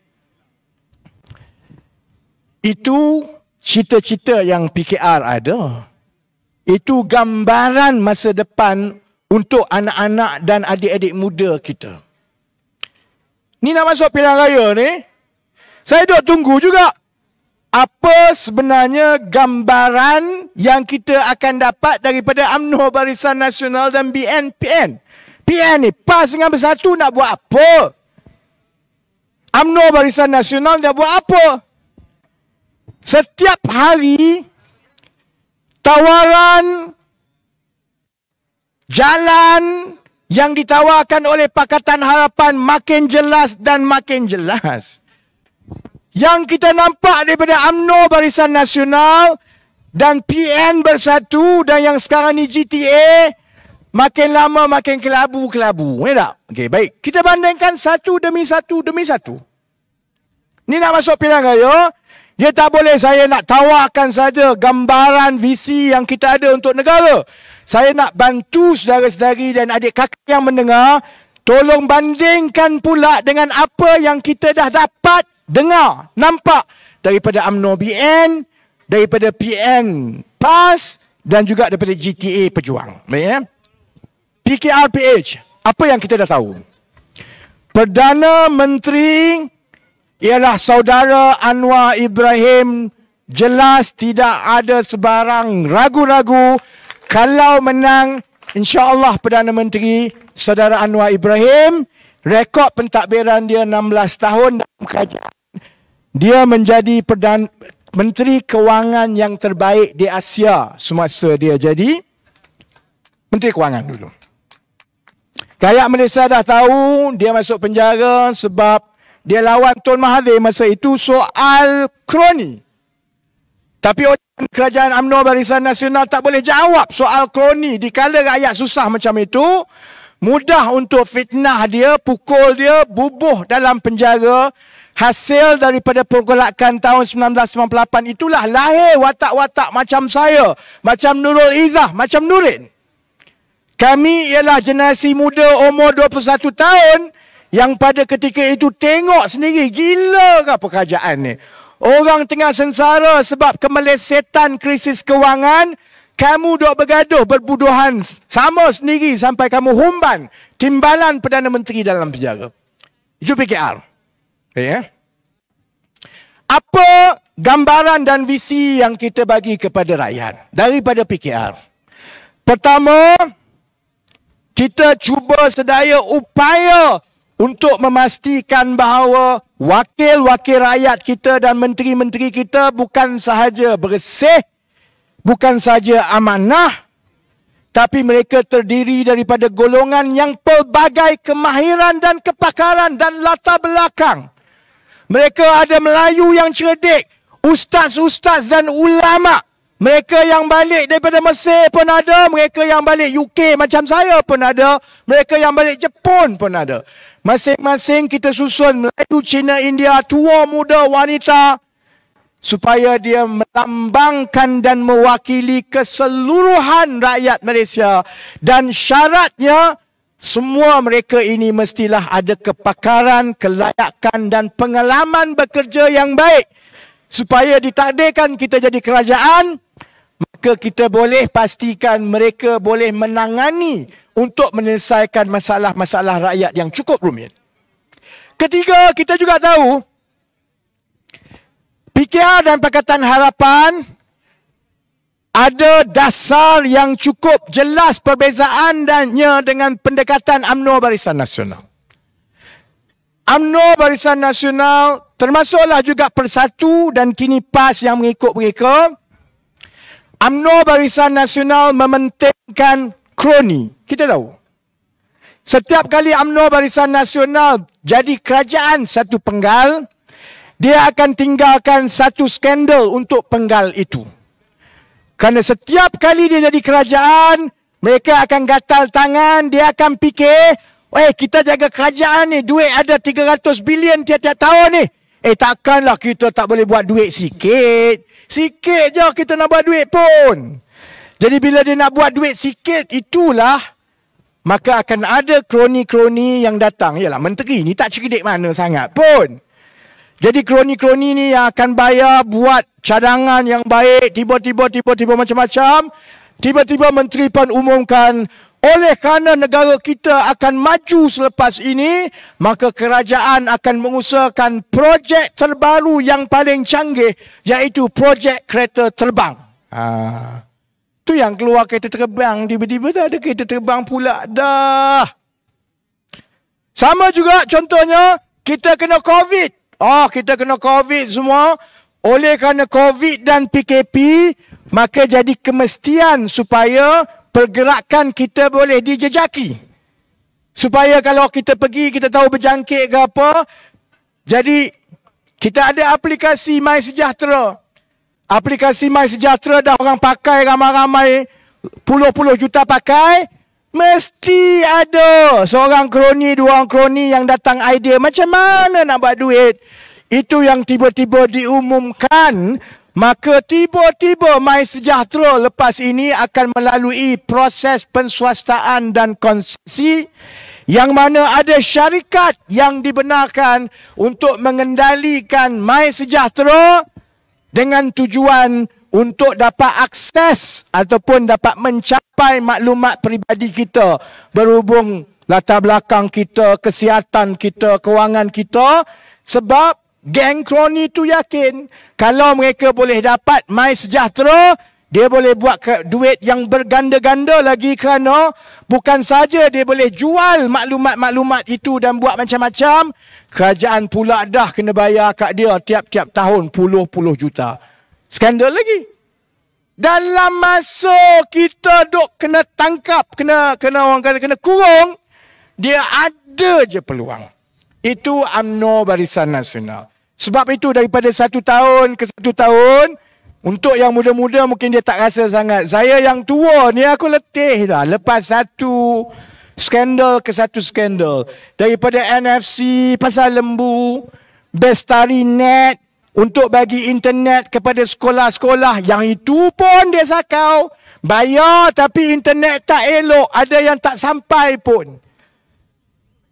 Itu cita-cita yang PKR ada. Itu gambaran masa depan untuk anak-anak dan adik-adik muda kita. Ni nak masuk pilihan raya ni. Saya duk tunggu juga. Apa sebenarnya gambaran yang kita akan dapat daripada UMNO Barisan Nasional dan BN-PN. PN ni PAS dengan Bersatu nak buat apa? UMNO Barisan Nasional nak buat apa? Setiap hari tawaran jalan yang ditawarkan oleh Pakatan Harapan makin jelas dan makin jelas. Yang kita nampak daripada UMNO Barisan Nasional dan PN Bersatu dan yang sekarang ni GTA, makin lama makin kelabu-kelabu. Tak? Okey, baik. Kita bandingkan satu demi satu demi satu. Ni nak masuk pilihan raya. Dia tak boleh saya nak tawarkan saja gambaran visi yang kita ada untuk negara. Saya nak bantu saudara-saudari dan adik kakak yang mendengar, tolong bandingkan pula dengan apa yang kita dah dapat dengar, nampak daripada UMNO BN, daripada PN PAS dan juga daripada GTA Pejuang. Baik, ya? PKRPH, apa yang kita dah tahu? Perdana Menteri ialah saudara Anwar Ibrahim. Jelas tidak ada sebarang ragu-ragu. Kalau menang, InsyaAllah Perdana Menteri Saudara Anwar Ibrahim, rekod pentadbiran dia 16 tahun dalam kerajaan. Dia menjadi Menteri Kewangan yang terbaik di Asia semasa dia jadi Menteri Kewangan dulu. Rakyat Malaysia dah tahu dia masuk penjara sebab dia lawan Tun Mahathir masa itu soal kroni. Tapi kerajaan UMNO Barisan Nasional tak boleh jawab soal kroni. Dikala rakyat susah macam itu, mudah untuk fitnah dia, pukul dia, bubuh dalam penjara. Hasil daripada pergolakan tahun 1998 itulah lahir watak-watak macam saya, macam Nurul Izzah, macam Nurin. Kami ialah generasi muda umur 21 tahun yang pada ketika itu tengok sendiri, gila ke kerajaan ni. Orang tengah sengsara sebab kemelesetan krisis kewangan, kamu duk bergaduh, berbuduhan sama sendiri sampai kamu humban timbalan Perdana Menteri dalam penjara. Itu PKR. Ya. Apa gambaran dan visi yang kita bagi kepada rakyat daripada PKR? Pertama, kita cuba sedaya upaya untuk memastikan bahawa wakil-wakil rakyat kita dan menteri-menteri kita bukan sahaja bersih, bukan sahaja amanah, tapi mereka terdiri daripada golongan yang pelbagai kemahiran dan kepakaran dan latar belakang. Mereka ada Melayu yang cerdik, ustaz-ustaz dan ulama. Mereka yang balik daripada Mesir pun ada, mereka yang balik UK macam saya pun ada, mereka yang balik Jepun pun ada. Masing-masing kita susun Melayu, Cina, India, tua, muda, wanita, supaya dia melambangkan dan mewakili keseluruhan rakyat Malaysia. Dan syaratnya, semua mereka ini mestilah ada kepakaran, kelayakan dan pengalaman bekerja yang baik. Supaya ditakdirkan kita jadi kerajaan, maka kita boleh pastikan mereka boleh menangani untuk menyelesaikan masalah-masalah rakyat yang cukup rumit. Ketiga, kita juga tahu PKR dan Pakatan Harapan ada dasar yang cukup jelas perbezaannya dengan pendekatan UMNO Barisan Nasional. UMNO Barisan Nasional termasuklah juga Persatu dan kini PAS yang mengikut mereka. UMNO Barisan Nasional mementingkan kroni. Kita tahu. Setiap kali UMNO Barisan Nasional jadi kerajaan satu penggal, dia akan tinggalkan satu skandal untuk penggal itu. Kerana setiap kali dia jadi kerajaan, mereka akan gatal tangan, dia akan fikir, kita jaga kerajaan ni, duit ada 300 bilion tiap-tiap tahun ni. Takkanlah kita tak boleh buat duit sikit. Sikit je kita nak buat duit pun. Jadi bila dia nak buat duit sikit, itulah maka akan ada kroni-kroni yang datang. Yalah, menteri ni tak cerdik mana sangat pun. Jadi kroni-kroni ni yang akan bayar buat cadangan yang baik, tiba-tiba macam-macam. Tiba-tiba menteri pun umumkan, oleh kerana negara kita akan maju selepas ini, maka kerajaan akan mengusahakan projek terbaru yang paling canggih, iaitu projek kereta terbang. Tu yang keluar kereta terbang, tiba-tiba dah ada kereta terbang pula dah. Sama juga contohnya, kita kena COVID. Kita kena COVID semua. Oleh kerana COVID dan PKP, maka jadi kemestian supaya pergerakan kita boleh dijejaki. Supaya kalau kita pergi, kita tahu berjangkit ke apa. Jadi, kita ada aplikasi MySejahtera. Aplikasi MySejahtera dah orang pakai ramai-ramai, puluh-puluh juta pakai. Mesti ada seorang kroni, dua orang kroni yang datang idea macam mana nak buat duit. Itu yang tiba-tiba diumumkan. Maka tiba-tiba MySejahtera lepas ini akan melalui proses penswastaan dan konsesi, yang mana ada syarikat yang dibenarkan untuk mengendalikan MySejahtera dengan tujuan untuk dapat akses ataupun dapat mencapai maklumat peribadi kita berhubung latar belakang kita, kesihatan kita, kewangan kita. Sebab geng kroni tu yakin kalau mereka boleh dapat MySejahtera, Dia boleh buat duit yang berganda-ganda lagi kerana bukan saja dia boleh jual maklumat-maklumat itu dan buat macam-macam. Kerajaan pula dah kena bayar kat dia tiap-tiap tahun puluh-puluh juta. Skandal lagi. Dalam masa kita duk kena tangkap, kena orang kata kena kurung, dia ada je peluang. Itu UMNO Barisan Nasional. Sebab itu daripada 1 tahun ke 1 tahun, untuk yang muda-muda mungkin dia tak rasa sangat. Saya yang tua ni aku letih dah. Lepas satu skandal ke satu skandal. Daripada NFC pasal lembu, Bestari Net untuk bagi internet kepada sekolah-sekolah. Yang itu pun dia sakau. Bayar tapi internet tak elok. Ada yang tak sampai pun.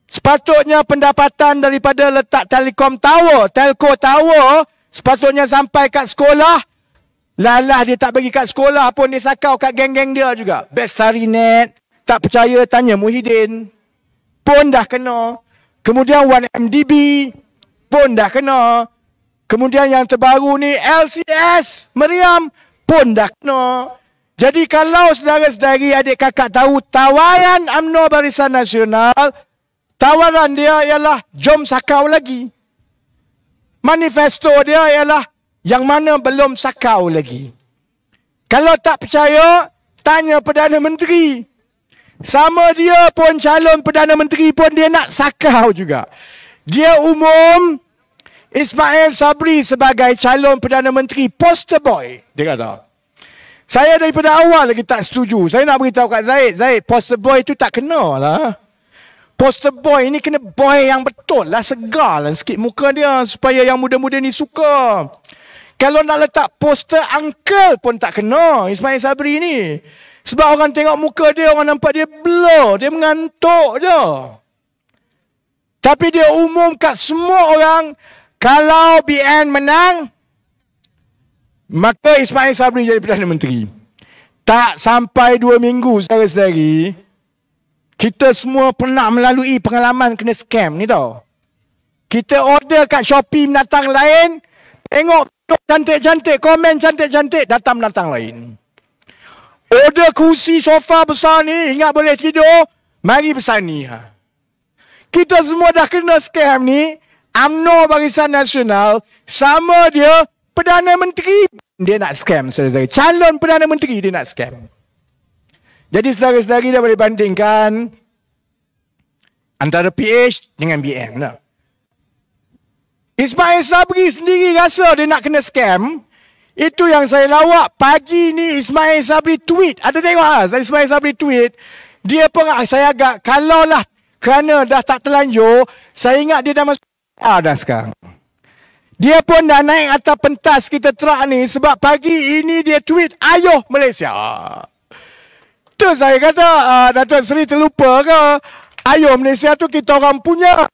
Sepatutnya pendapatan daripada letak telco tower, sepatutnya sampai kat sekolah. Lalah dia tak bagi kat sekolah pun dia sakau kat geng-geng dia juga. Bestari Net, tak percaya tanya Muhyiddin. Pun dah kena. Kemudian 1MDB pun dah kena. Kemudian yang terbaru ni LCS, Meriam pun dah kena. Jadi kalau saudara-saudari adik kakak tahu tawaran UMNO Barisan Nasional, tawaran dia ialah jom sakau lagi. Manifesto dia ialah yang mana belum sakau lagi. Kalau tak percaya, tanya Perdana Menteri. Sama dia pun calon Perdana Menteri pun dia nak sakau juga. Dia umum Ismail Sabri sebagai calon Perdana Menteri poster boy. Dia kata. Saya daripada awal lagi tak setuju. Saya nak beritahu kat Zaid. Zaid, poster boy tu tak kena lah. Poster boy ni kena boy yang betul lah. Segar lah sikit muka dia supaya yang muda-muda ni suka. Kalau nak letak poster uncle pun tak kena Ismail Sabri ni. Sebab orang tengok muka dia, orang nampak dia blur. Dia mengantuk je. Tapi dia umum kat semua orang, kalau BN menang, maka Ismail Sabri jadi Perdana Menteri. Tak sampai 2 minggu, saudara-saudari, kita semua pernah melalui pengalaman kena scam ni tau. Kita order kat Shopee binatang lain, tengok cantik-cantik, komen cantik-cantik, datang binatang lain. Order kursi sofa besar ni, ingat boleh tidur, mari besar ni. Kita semua dah kena scam ni. UMNO Barisan Nasional, sama dia Perdana Menteri, dia nak scam, saudara-saudari. Calon Perdana Menteri dia nak scam. Jadi saudara-saudari dah boleh bandingkan antara PH dengan BN lah. Ismail Sabri sendiri rasa dia nak kena scam. Itu yang saya lawak. Pagi ni Ismail Sabri tweet. Ada tengok lah. Ismail Sabri tweet. Dia pun saya agak kalaulah kerana dah tak terlanjur. Saya ingat dia dah masuk dah sekarang. Dia pun dah naik atas pentas kita terak ni. Sebab pagi ini dia tweet ayuh Malaysia. Tu saya kata Datuk Seri terlupa ke? Ayuh Malaysia tu kita orang punya.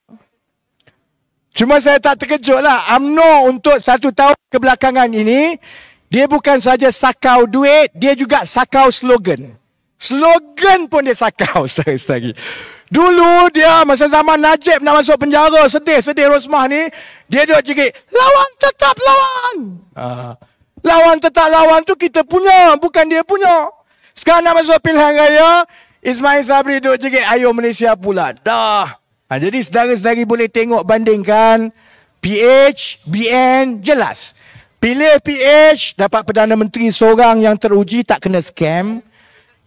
Cuma saya tak terkejut lah. UMNO untuk 1 tahun kebelakangan ini, dia bukan saja sakau duit, dia juga sakau slogan. Slogan pun dia sakau lagi. Dulu dia masa zaman Najib nak masuk penjara, sedih Rosmah ni, dia duduk jerit, lawan tetap lawan. Lawan tetap lawan tu kita punya, bukan dia punya. Sekarang nak masuk pilihan raya, Ismail Sabri duduk jerit, ayo Malaysia pula. Dah. Jadi saudara-saudari boleh tengok bandingkan PH, BN, jelas. Pilih PH, dapat Perdana Menteri seorang yang teruji, tak kena scam.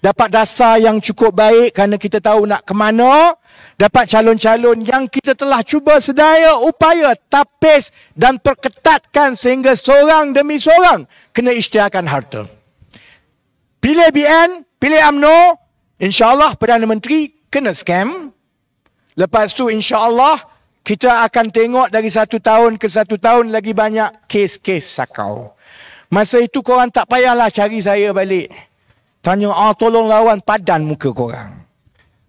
Dapat dasar yang cukup baik kerana kita tahu nak ke mana. Dapat calon-calon yang kita telah cuba sedaya upaya tapis dan perketatkan sehingga seorang demi seorang kena isytiharkan harta. Pilih BN, pilih UMNO, insyaAllah Perdana Menteri kena scam. Lepas tu insya-Allah kita akan tengok dari 1 tahun ke 1 tahun lagi banyak kes-kes sakau. Masa itu korang tak payahlah cari saya balik. Tanya, tolong lawan, padan muka korang.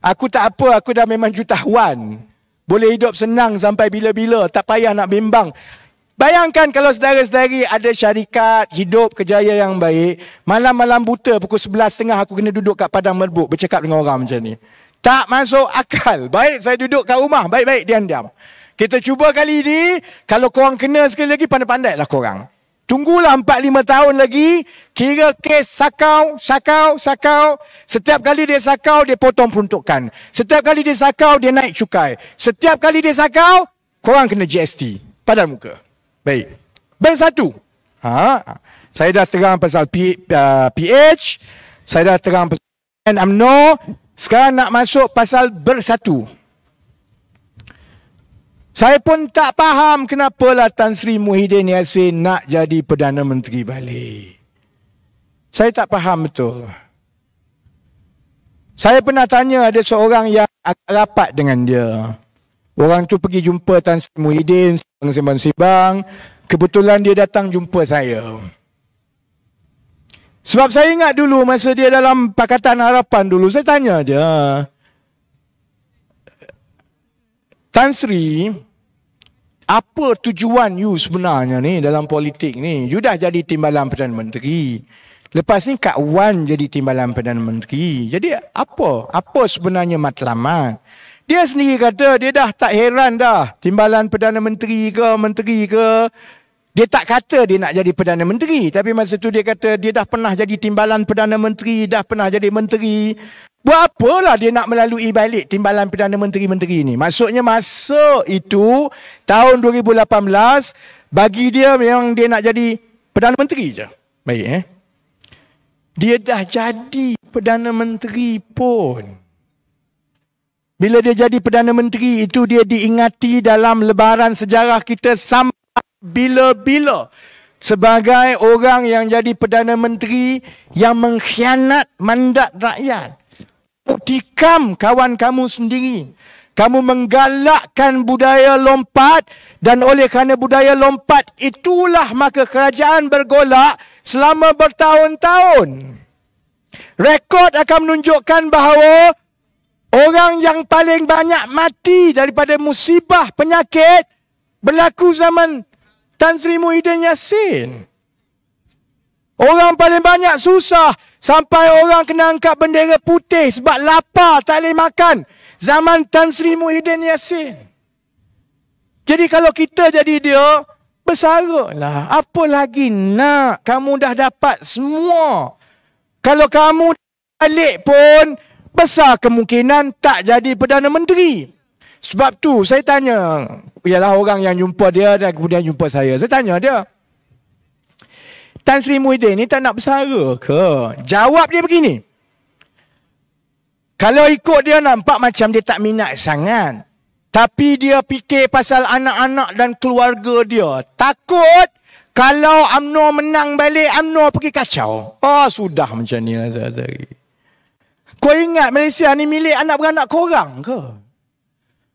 Aku tak apa, aku dah memang jutawan. Boleh hidup senang sampai bila-bila, tak payah nak bimbang. Bayangkan kalau saudara-saudari ada syarikat, hidup kejaya yang baik, malam-malam buta pukul 11.30 aku kena duduk kat padang merbuk bercakap dengan orang macam ni. Tak masuk akal. Baik saya duduk kat rumah. Baik-baik diam-diam. Kita cuba kali ini. Kalau korang kena sekali lagi, pandai-pandai lah korang. Tunggulah 4-5 tahun lagi, kira kes sakau. Setiap kali dia sakau, dia potong peruntukan. Setiap kali dia sakau, dia naik cukai. Setiap kali dia sakau, korang kena GST. Padan muka. Baik. Bank satu. Saya dah terang pasal PH. Saya dah terang pasal UMNO. Sekarang nak masuk pasal bersatu. Saya pun tak faham kenapalah Tan Sri Muhyiddin Yassin nak jadi Perdana Menteri balik. Saya tak faham betul. Saya pernah tanya ada seorang yang agak rapat dengan dia. Orang tu pergi jumpa Tan Sri Muhyiddin, sembang-sembang. Kebetulan dia datang jumpa saya. Sebab saya ingat dulu masa dia dalam Pakatan Harapan dulu, saya tanya dia, Tan Sri, apa tujuan you sebenarnya ni dalam politik ni? You dah jadi timbalan Perdana Menteri. Lepas ni Kak Wan jadi timbalan Perdana Menteri. Jadi apa? Apa sebenarnya matlamat? Dia sendiri kata dia dah tak heran dah. Timbalan Perdana Menteri ke, menteri ke. Dia tak kata dia nak jadi Perdana Menteri. Tapi masa tu dia kata dia dah pernah jadi timbalan Perdana Menteri, dah pernah jadi menteri. Buat apalah dia nak melalui balik timbalan Perdana Menteri-menteri ni? Maksudnya masuk itu tahun 2018, bagi dia memang dia nak jadi Perdana Menteri je. Baik Dia dah jadi Perdana Menteri pun. Bila dia jadi Perdana Menteri itu dia diingati dalam lebaran sejarah kita sampai bila-bila. Sebagai orang yang jadi Perdana Menteri yang mengkhianat mandat rakyat. Tikam kawan kamu sendiri. Kamu menggalakkan budaya lompat dan oleh kerana budaya lompat itulah maka kerajaan bergolak selama bertahun-tahun. Rekod akan menunjukkan bahawa orang yang paling banyak mati daripada musibah penyakit berlaku zaman Tan Sri Muhyiddin Yassin. Orang paling banyak susah sampai orang kena angkat bendera putih sebab lapar tak boleh makan. Zaman Tan Sri Muhyiddin Yassin. Jadi kalau kita jadi dia, bersarutlah. Apa lagi nak? Kamu dah dapat semua. Kalau kamu balik pun, besar kemungkinan tak jadi Perdana Menteri. Sebab tu saya tanya, ialah orang yang jumpa dia dan kemudian jumpa saya. Saya tanya dia, Tan Sri Muhyiddin ni tak nak bersara ke? Jawab dia begini. Kalau ikut dia nampak macam dia tak minat sangat. Tapi dia fikir pasal anak-anak dan keluarga dia. Takut kalau UMNO menang balik, UMNO pergi kacau. Oh sudah macam ni lah Zahari. Kau ingat Malaysia ni milik anak beranak korang ke?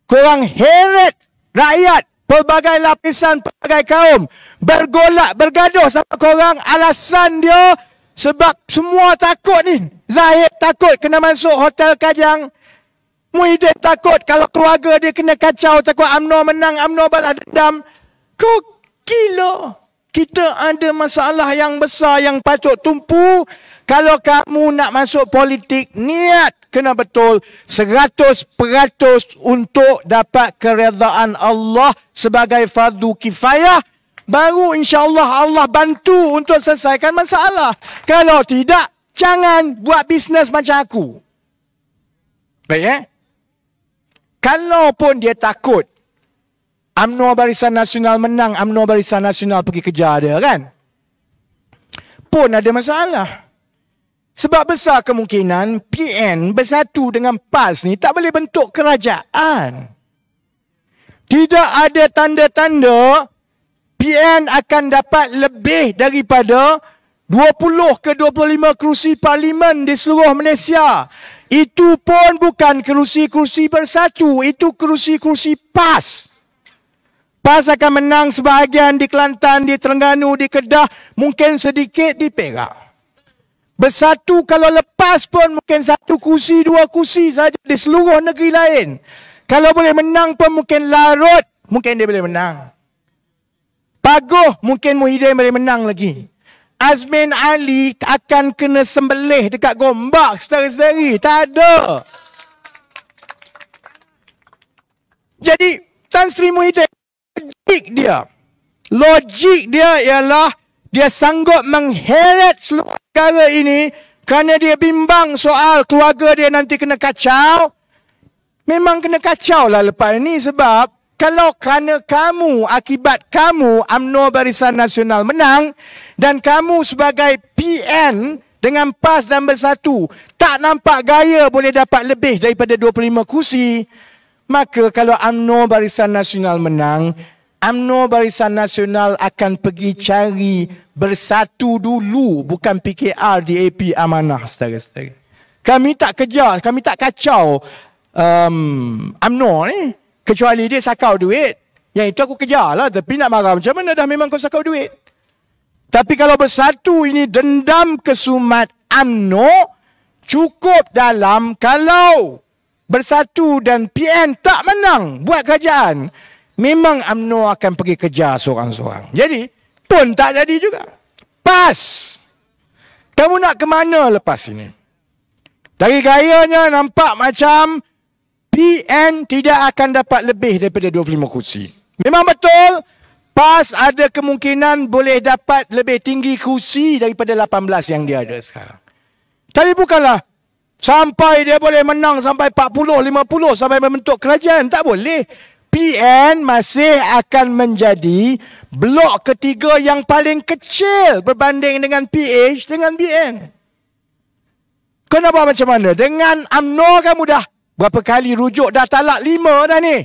Korang heret rakyat. Pelbagai lapisan, pelbagai kaum bergolak, bergaduh sama korang. Alasan dia sebab semua takut ni. Zahid takut kena masuk hotel Kajang. Muhyiddin takut kalau keluarga dia kena kacau. Takut UMNO menang, UMNO balas dendam. Kau gila. Kita ada masalah yang besar yang patut tumpu. Kalau kamu nak masuk politik, niat kena betul 100% untuk dapat keredaan Allah sebagai fardu kifayah. Baru insya-Allah Allah bantu untuk selesaikan masalah. Kalau tidak, jangan buat bisnes macam aku. Baik Kalau pun dia takut UMNO Barisan Nasional menang, UMNO Barisan Nasional pergi kejar dia kan? Pun ada masalah. Sebab besar kemungkinan PN bersatu dengan PAS ni tak boleh bentuk kerajaan. Tidak ada tanda-tanda PN akan dapat lebih daripada 20 ke 25 kerusi parlimen di seluruh Malaysia. Itu pun bukan kerusi-kerusi bersatu, itu kerusi-kerusi PAS. PAS akan menang sebahagian di Kelantan, di Terengganu, di Kedah, mungkin sedikit di Perak. Bersatu kalau lepas pun mungkin 1 kursi, 2 kursi saja di seluruh negeri lain. Kalau boleh menang pun mungkin Larut, mungkin dia boleh menang. Paguh, mungkin Muhyiddin boleh menang lagi. Azmin Ali akan kena sembelih dekat Gombak sedari-sedari. Tak ada. Jadi Tan Sri Muhyiddin, logik dia ialah dia sanggup mengheret seluruh negara ini kerana dia bimbang soal keluarga dia nanti kena kacau. Memang kena kacau lah lepas ini, sebab kalau kerana kamu, akibat kamu UMNO Barisan Nasional menang dan kamu sebagai PN dengan PAS dan Bersatu tak nampak gaya boleh dapat lebih daripada 25 kursi, maka kalau UMNO Barisan Nasional menang, UMNO Barisan Nasional akan pergi cari Bersatu dulu, bukan PKR, DAP, Amanah, saudara-saudara. Kami tak kejar, kami tak kacau UMNO ni. Kecuali dia sakau duit. Yang itu aku kejar lah. Tapi nak marah macam mana, dah memang kau sakau duit. Tapi kalau Bersatu ini dendam kesumat UMNO, cukup dalam kalau Bersatu dan PN tak menang buat kerajaan, memang UMNO akan pergi kejar seorang-seorang. Jadi, pun tak jadi juga. PAS. Kamu nak ke mana lepas ini? Dari gayanya nampak macam PN tidak akan dapat lebih daripada 25 kursi. Memang betul, PAS ada kemungkinan boleh dapat lebih tinggi kursi daripada 18 yang dia ada sekarang. Tapi bukanlah sampai dia boleh menang sampai 40, 50 sampai membentuk kerajaan. Tak boleh. PN masih akan menjadi blok ketiga yang paling kecil berbanding dengan PH dengan BN. Kau nak buat macam mana? Dengan UMNO kamu dah berapa kali rujuk, dah talak 5 dah ni.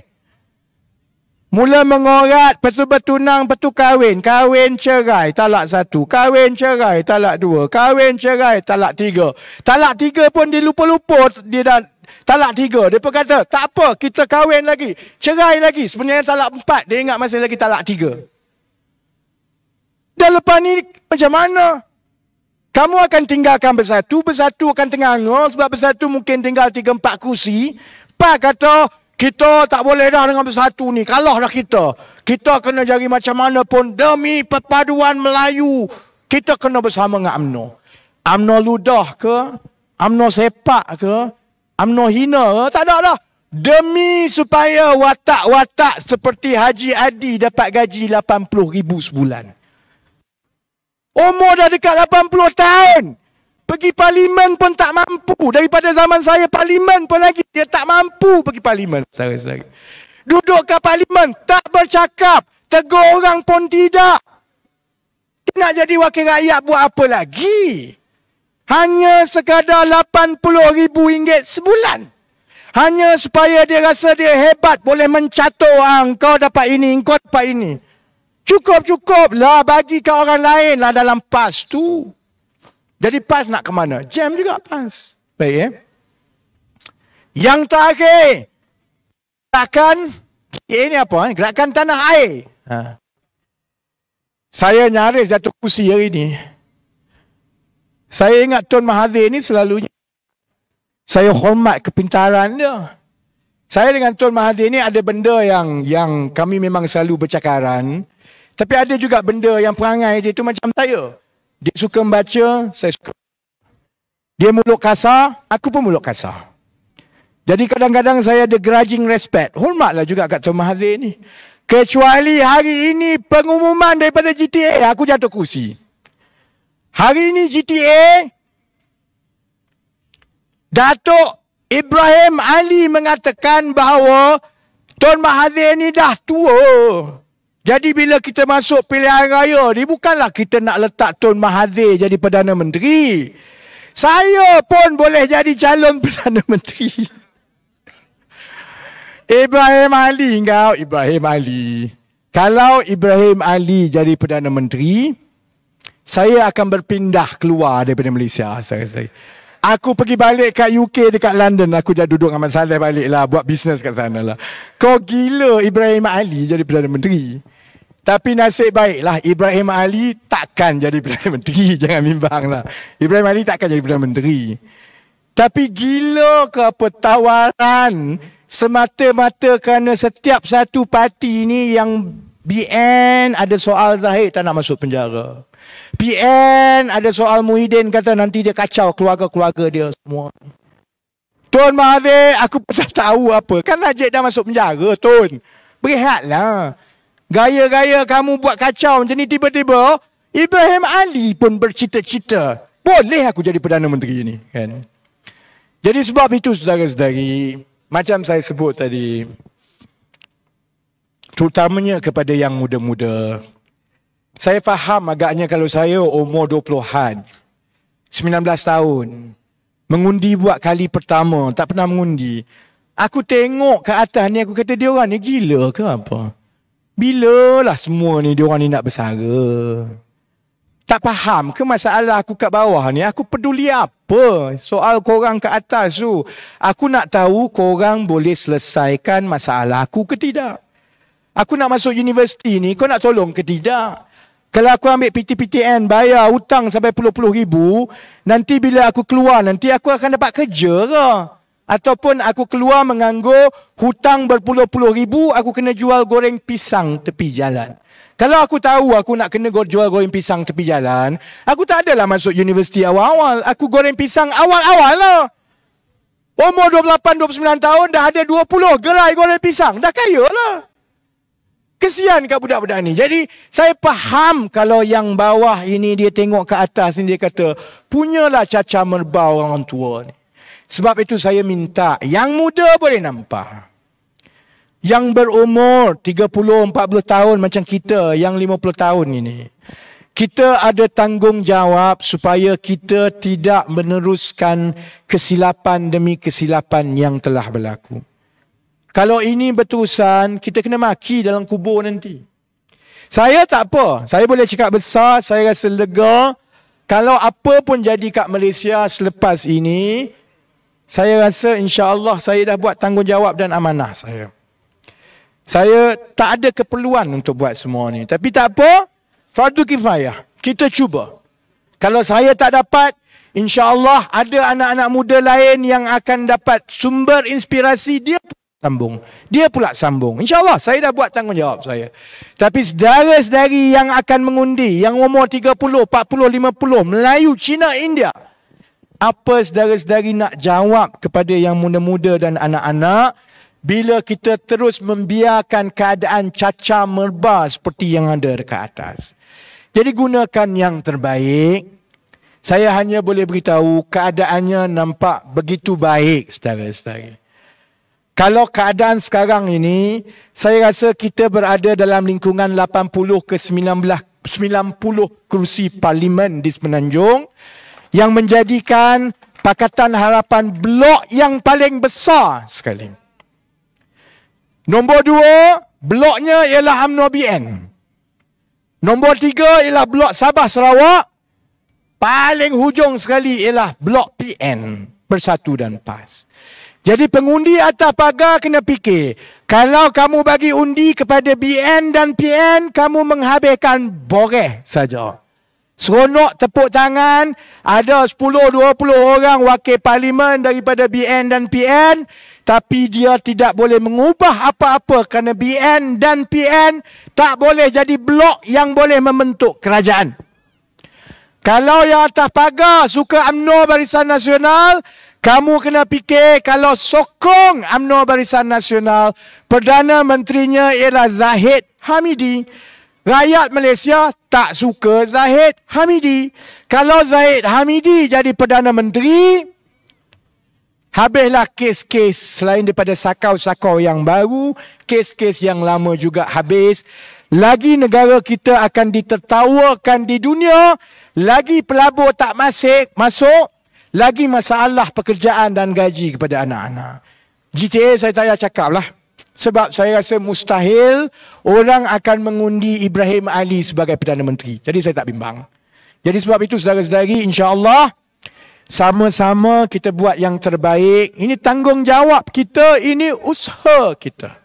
Mula mengorat, lepas tu bertunang, lepas tu kahwin. Kahwin cerai, talak 1. Kahwin cerai, talak 2. Kahwin cerai, talak 3. Talak 3 pun dia lupa-lupa. Dia dah talak 3. Dia pun kata, tak apa, kita kahwin lagi. Cerai lagi. Sebenarnya talak 4. Dia ingat masih lagi talak 3. Dan lepas ni, macam mana? Kamu akan tinggalkan Bersatu. Bersatu akan tengah-ngah sebab Bersatu mungkin tinggal 3-4 kursi. Pak kata, kita tak boleh dah dengan Bersatu ni. Kalah dah kita. Kita kena cari macam mana pun demi perpaduan Melayu. Kita kena bersama dengan UMNO. UMNO ludah ke? UMNO sepak ke? UMNO hina ke? Tak ada dah. Demi supaya watak-watak seperti Haji Adi dapat gaji 80,000 sebulan. Umur dah dekat 80 tahun. Pergi parlimen pun tak mampu. Daripada zaman saya parlimen pun lagi. Dia tak mampu pergi parlimen. Saudara-saudara. Duduk kat parlimen. Tak bercakap. Tegur orang pun tidak. Dia nak jadi wakil rakyat buat apa lagi? Hanya sekadar RM80,000 sebulan. Hanya supaya dia rasa dia hebat. Boleh mencatur. Kau dapat ini, kau dapat ini. Cukup lah bagi ke orang lain lah dalam PAS tu. Jadi PAS nak ke mana? Jam juga PAS. Baik Yang terakhir, gerakan ini apa? Gerakan tanah air. Saya nyaris jatuh kursi hari ni. Saya ingat Tun Mahathir ni selalunya saya hormat kepintaran dia. Saya dengan Tun Mahathir ni ada benda yang kami memang selalu bercakaran. Tapi ada juga benda yang perangai dia tu macam saya. Dia suka membaca, saya suka. Dia mulut kasar, aku pun mulut kasar. Jadi kadang-kadang saya ada grudging respect. Hormatlah juga kat Tun Mahathir ni. Kecuali hari ini pengumuman daripada GTA, aku jatuh kursi. Hari ini GTA, Datuk Ibrahim Ali mengatakan bahawa Tun Mahathir ni dah tua. Jadi bila kita masuk pilihan raya ni, bukanlah kita nak letak Tun Mahathir jadi Perdana Menteri. Saya pun boleh jadi calon Perdana Menteri. Ibrahim Ali. Kalau Ibrahim Ali jadi Perdana Menteri, saya akan berpindah keluar daripada Malaysia. Aku pergi balik kat UK dekat London. Aku dah duduk dengan Mat Saleh balik lah. Buat bisnes kat sana lah. Kau gila Ibrahim Ali jadi Perdana Menteri. Tapi nasib baiklah Ibrahim Ali takkan jadi Perdana Menteri. Jangan bimbang lah. Ibrahim Ali takkan jadi Perdana Menteri. Tapi gila ke apa tawaran semata-mata kerana setiap satu parti ni yang BN ada soal Zahid tak nak masuk penjara. PN ada soal Muhyiddin kata nanti dia kacau keluarga-keluarga dia semua. Tun Mahathir aku pun tak tahu apa. Kan Najib dah masuk penjara Tun. Berehatlah. Gaya-gaya kamu buat kacau macam ni tiba-tiba Ibrahim Ali pun bercita-cita, boleh aku jadi Perdana Menteri ni, kan? Jadi sebab itu saudara-saudari, macam saya sebut tadi, terutamanya kepada yang muda-muda, saya faham agaknya kalau saya umur 20-an, 19 tahun, mengundi buat kali pertama, tak pernah mengundi. Aku tengok ke atas ni, aku kata dia orang ni gila ke apa? Bilalah semua ni, dia orang ni nak bersara. Tak faham ke masalah aku kat bawah ni? Aku peduli apa soal korang ke atas tu? Aku nak tahu korang boleh selesaikan masalah aku ke tidak. Aku nak masuk universiti ni, kau nak tolong ke tidak? Kalau aku ambil PTPTN, bayar hutang sampai puluh-puluh ribu, nanti bila aku keluar, nanti aku akan dapat kerja ke? Ataupun aku keluar menganggur, hutang berpuluh-puluh ribu, aku kena jual goreng pisang tepi jalan. Kalau aku tahu aku nak kena jual goreng pisang tepi jalan, aku tak adalah masuk universiti awal-awal. Aku goreng pisang awal-awal lah. Umur 28-29 tahun dah ada 20 gerai goreng pisang. Dah kaya lah. Kesian kat budak-budak ni. Jadi saya faham kalau yang bawah ini dia tengok ke atas ni, dia kata, punyalah caca merbau orang tua ni. Sebab itu saya minta, yang muda boleh nampak. Yang berumur 30-40 tahun macam kita, yang 50 tahun ini, kita ada tanggungjawab supaya kita tidak meneruskan kesilapan demi kesilapan yang telah berlaku. Kalau ini berterusan, kita kena maki dalam kubur nanti. Saya tak apa, saya boleh cakap besar, saya rasa lega. Kalau apa pun jadi kat Malaysia selepas ini, saya rasa insya-Allah saya dah buat tanggungjawab dan amanah saya. Saya tak ada keperluan untuk buat semua ni. Tapi tak apa, fardu kifayah. Kita cuba. Kalau saya tak dapat, insya-Allah ada anak-anak muda lain yang akan dapat sumber inspirasi, dia sambung. Dia pula sambung. InsyaAllah saya dah buat tanggungjawab saya. Tapi saudara-saudari yang akan mengundi, yang umur 30, 40, 50, Melayu, Cina, India, apa saudara-saudari nak jawab kepada yang muda-muda dan anak-anak bila kita terus membiarkan keadaan caca merba seperti yang ada dekat atas? Jadi gunakan yang terbaik. Saya hanya boleh beritahu keadaannya nampak begitu baik, saudara-saudari. Kalau keadaan sekarang ini, saya rasa kita berada dalam lingkungan 80 ke 90 kursi parlimen di Semenanjung yang menjadikan Pakatan Harapan blok yang paling besar sekali. Nombor 2, bloknya ialah UMNO BN. Nombor 3 ialah blok Sabah Sarawak. Paling hujung sekali ialah blok PN, Bersatu dan PAS. Jadi pengundi atas pagar kena fikir, kalau kamu bagi undi kepada BN dan PN, kamu menghabiskan boreh saja. Seronok tepuk tangan, ada 10-20 orang wakil parlimen daripada BN dan PN, tapi dia tidak boleh mengubah apa-apa kerana BN dan PN tak boleh jadi blok yang boleh membentuk kerajaan. Kalau yang atas pagar suka UMNO Barisan Nasional, kamu kena fikir kalau sokong UMNO Barisan Nasional, Perdana Menterinya ialah Zahid Hamidi. Rakyat Malaysia tak suka Zahid Hamidi. Kalau Zahid Hamidi jadi Perdana Menteri, habislah kes-kes selain daripada sakau-sakau yang baru, kes-kes yang lama juga habis. Lagi negara kita akan ditertawakan di dunia, lagi pelabur tak masuk, lagi masalah pekerjaan dan gaji kepada anak-anak. GTA saya tak payah cakap lah. Sebab saya rasa mustahil orang akan mengundi Ibrahim Ali sebagai Perdana Menteri. Jadi saya tak bimbang. Jadi sebab itu saudara-saudari, insya-Allah sama-sama kita buat yang terbaik. Ini tanggungjawab kita, ini usaha kita.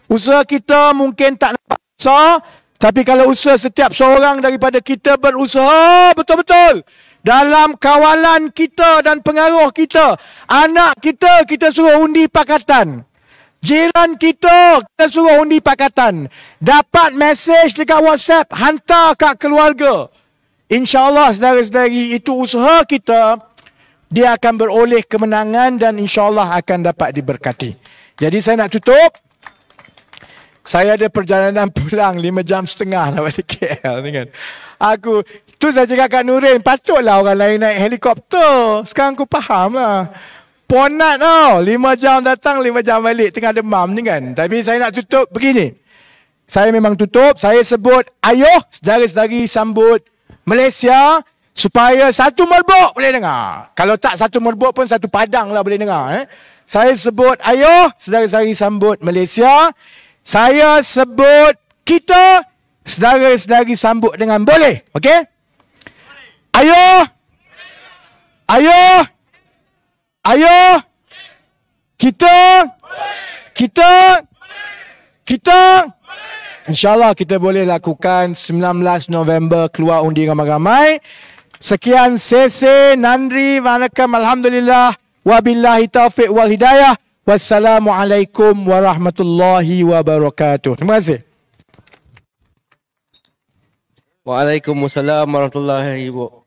Usaha kita mungkin tak nampak besar, tapi kalau usaha setiap seorang daripada kita berusaha betul-betul dalam kawalan kita dan pengaruh kita, anak kita, kita suruh undi pakatan. Jiran kita suruh undi pakatan. Dapat mesej dekat WhatsApp, hantar kat keluarga. InsyaAllah saudara-saudari, itu usaha kita, dia akan beroleh kemenangan dan insyaAllah akan dapat diberkati. Jadi saya nak tutup. Saya ada perjalanan pulang 5 jam setengah nak balik KL ni kan. Aku, tu saya cakap kat Nurin, patutlah orang lain naik helikopter. Sekarang aku faham lah. Ponat tau, 5 jam datang, 5 jam balik, tengah demam ni kan. Tapi saya nak tutup begini. Saya memang tutup, saya sebut ayuh, saudara-saudari sambut Malaysia, supaya satu merbuk boleh dengar. Kalau tak satu merbuk pun satu padang lah boleh dengar. Saya sebut ayuh, saudara-saudari sambut Malaysia. Saya sebut kita, saudara-saudari sambut dengan boleh. Okey? Ayuh. Ayuh. Ayuh. Kita. Kita. Kita. InsyaAllah kita boleh lakukan 19 November keluar undi ramai-ramai. Sekian sesi nandri wanakam alhamdulillah wabillahi taufiq wal hidayah. Wassalamualaikum warahmatullahi wabarakatuh. Terima kasih. Waalaikumsalam warahmatullahi wabarakatuh.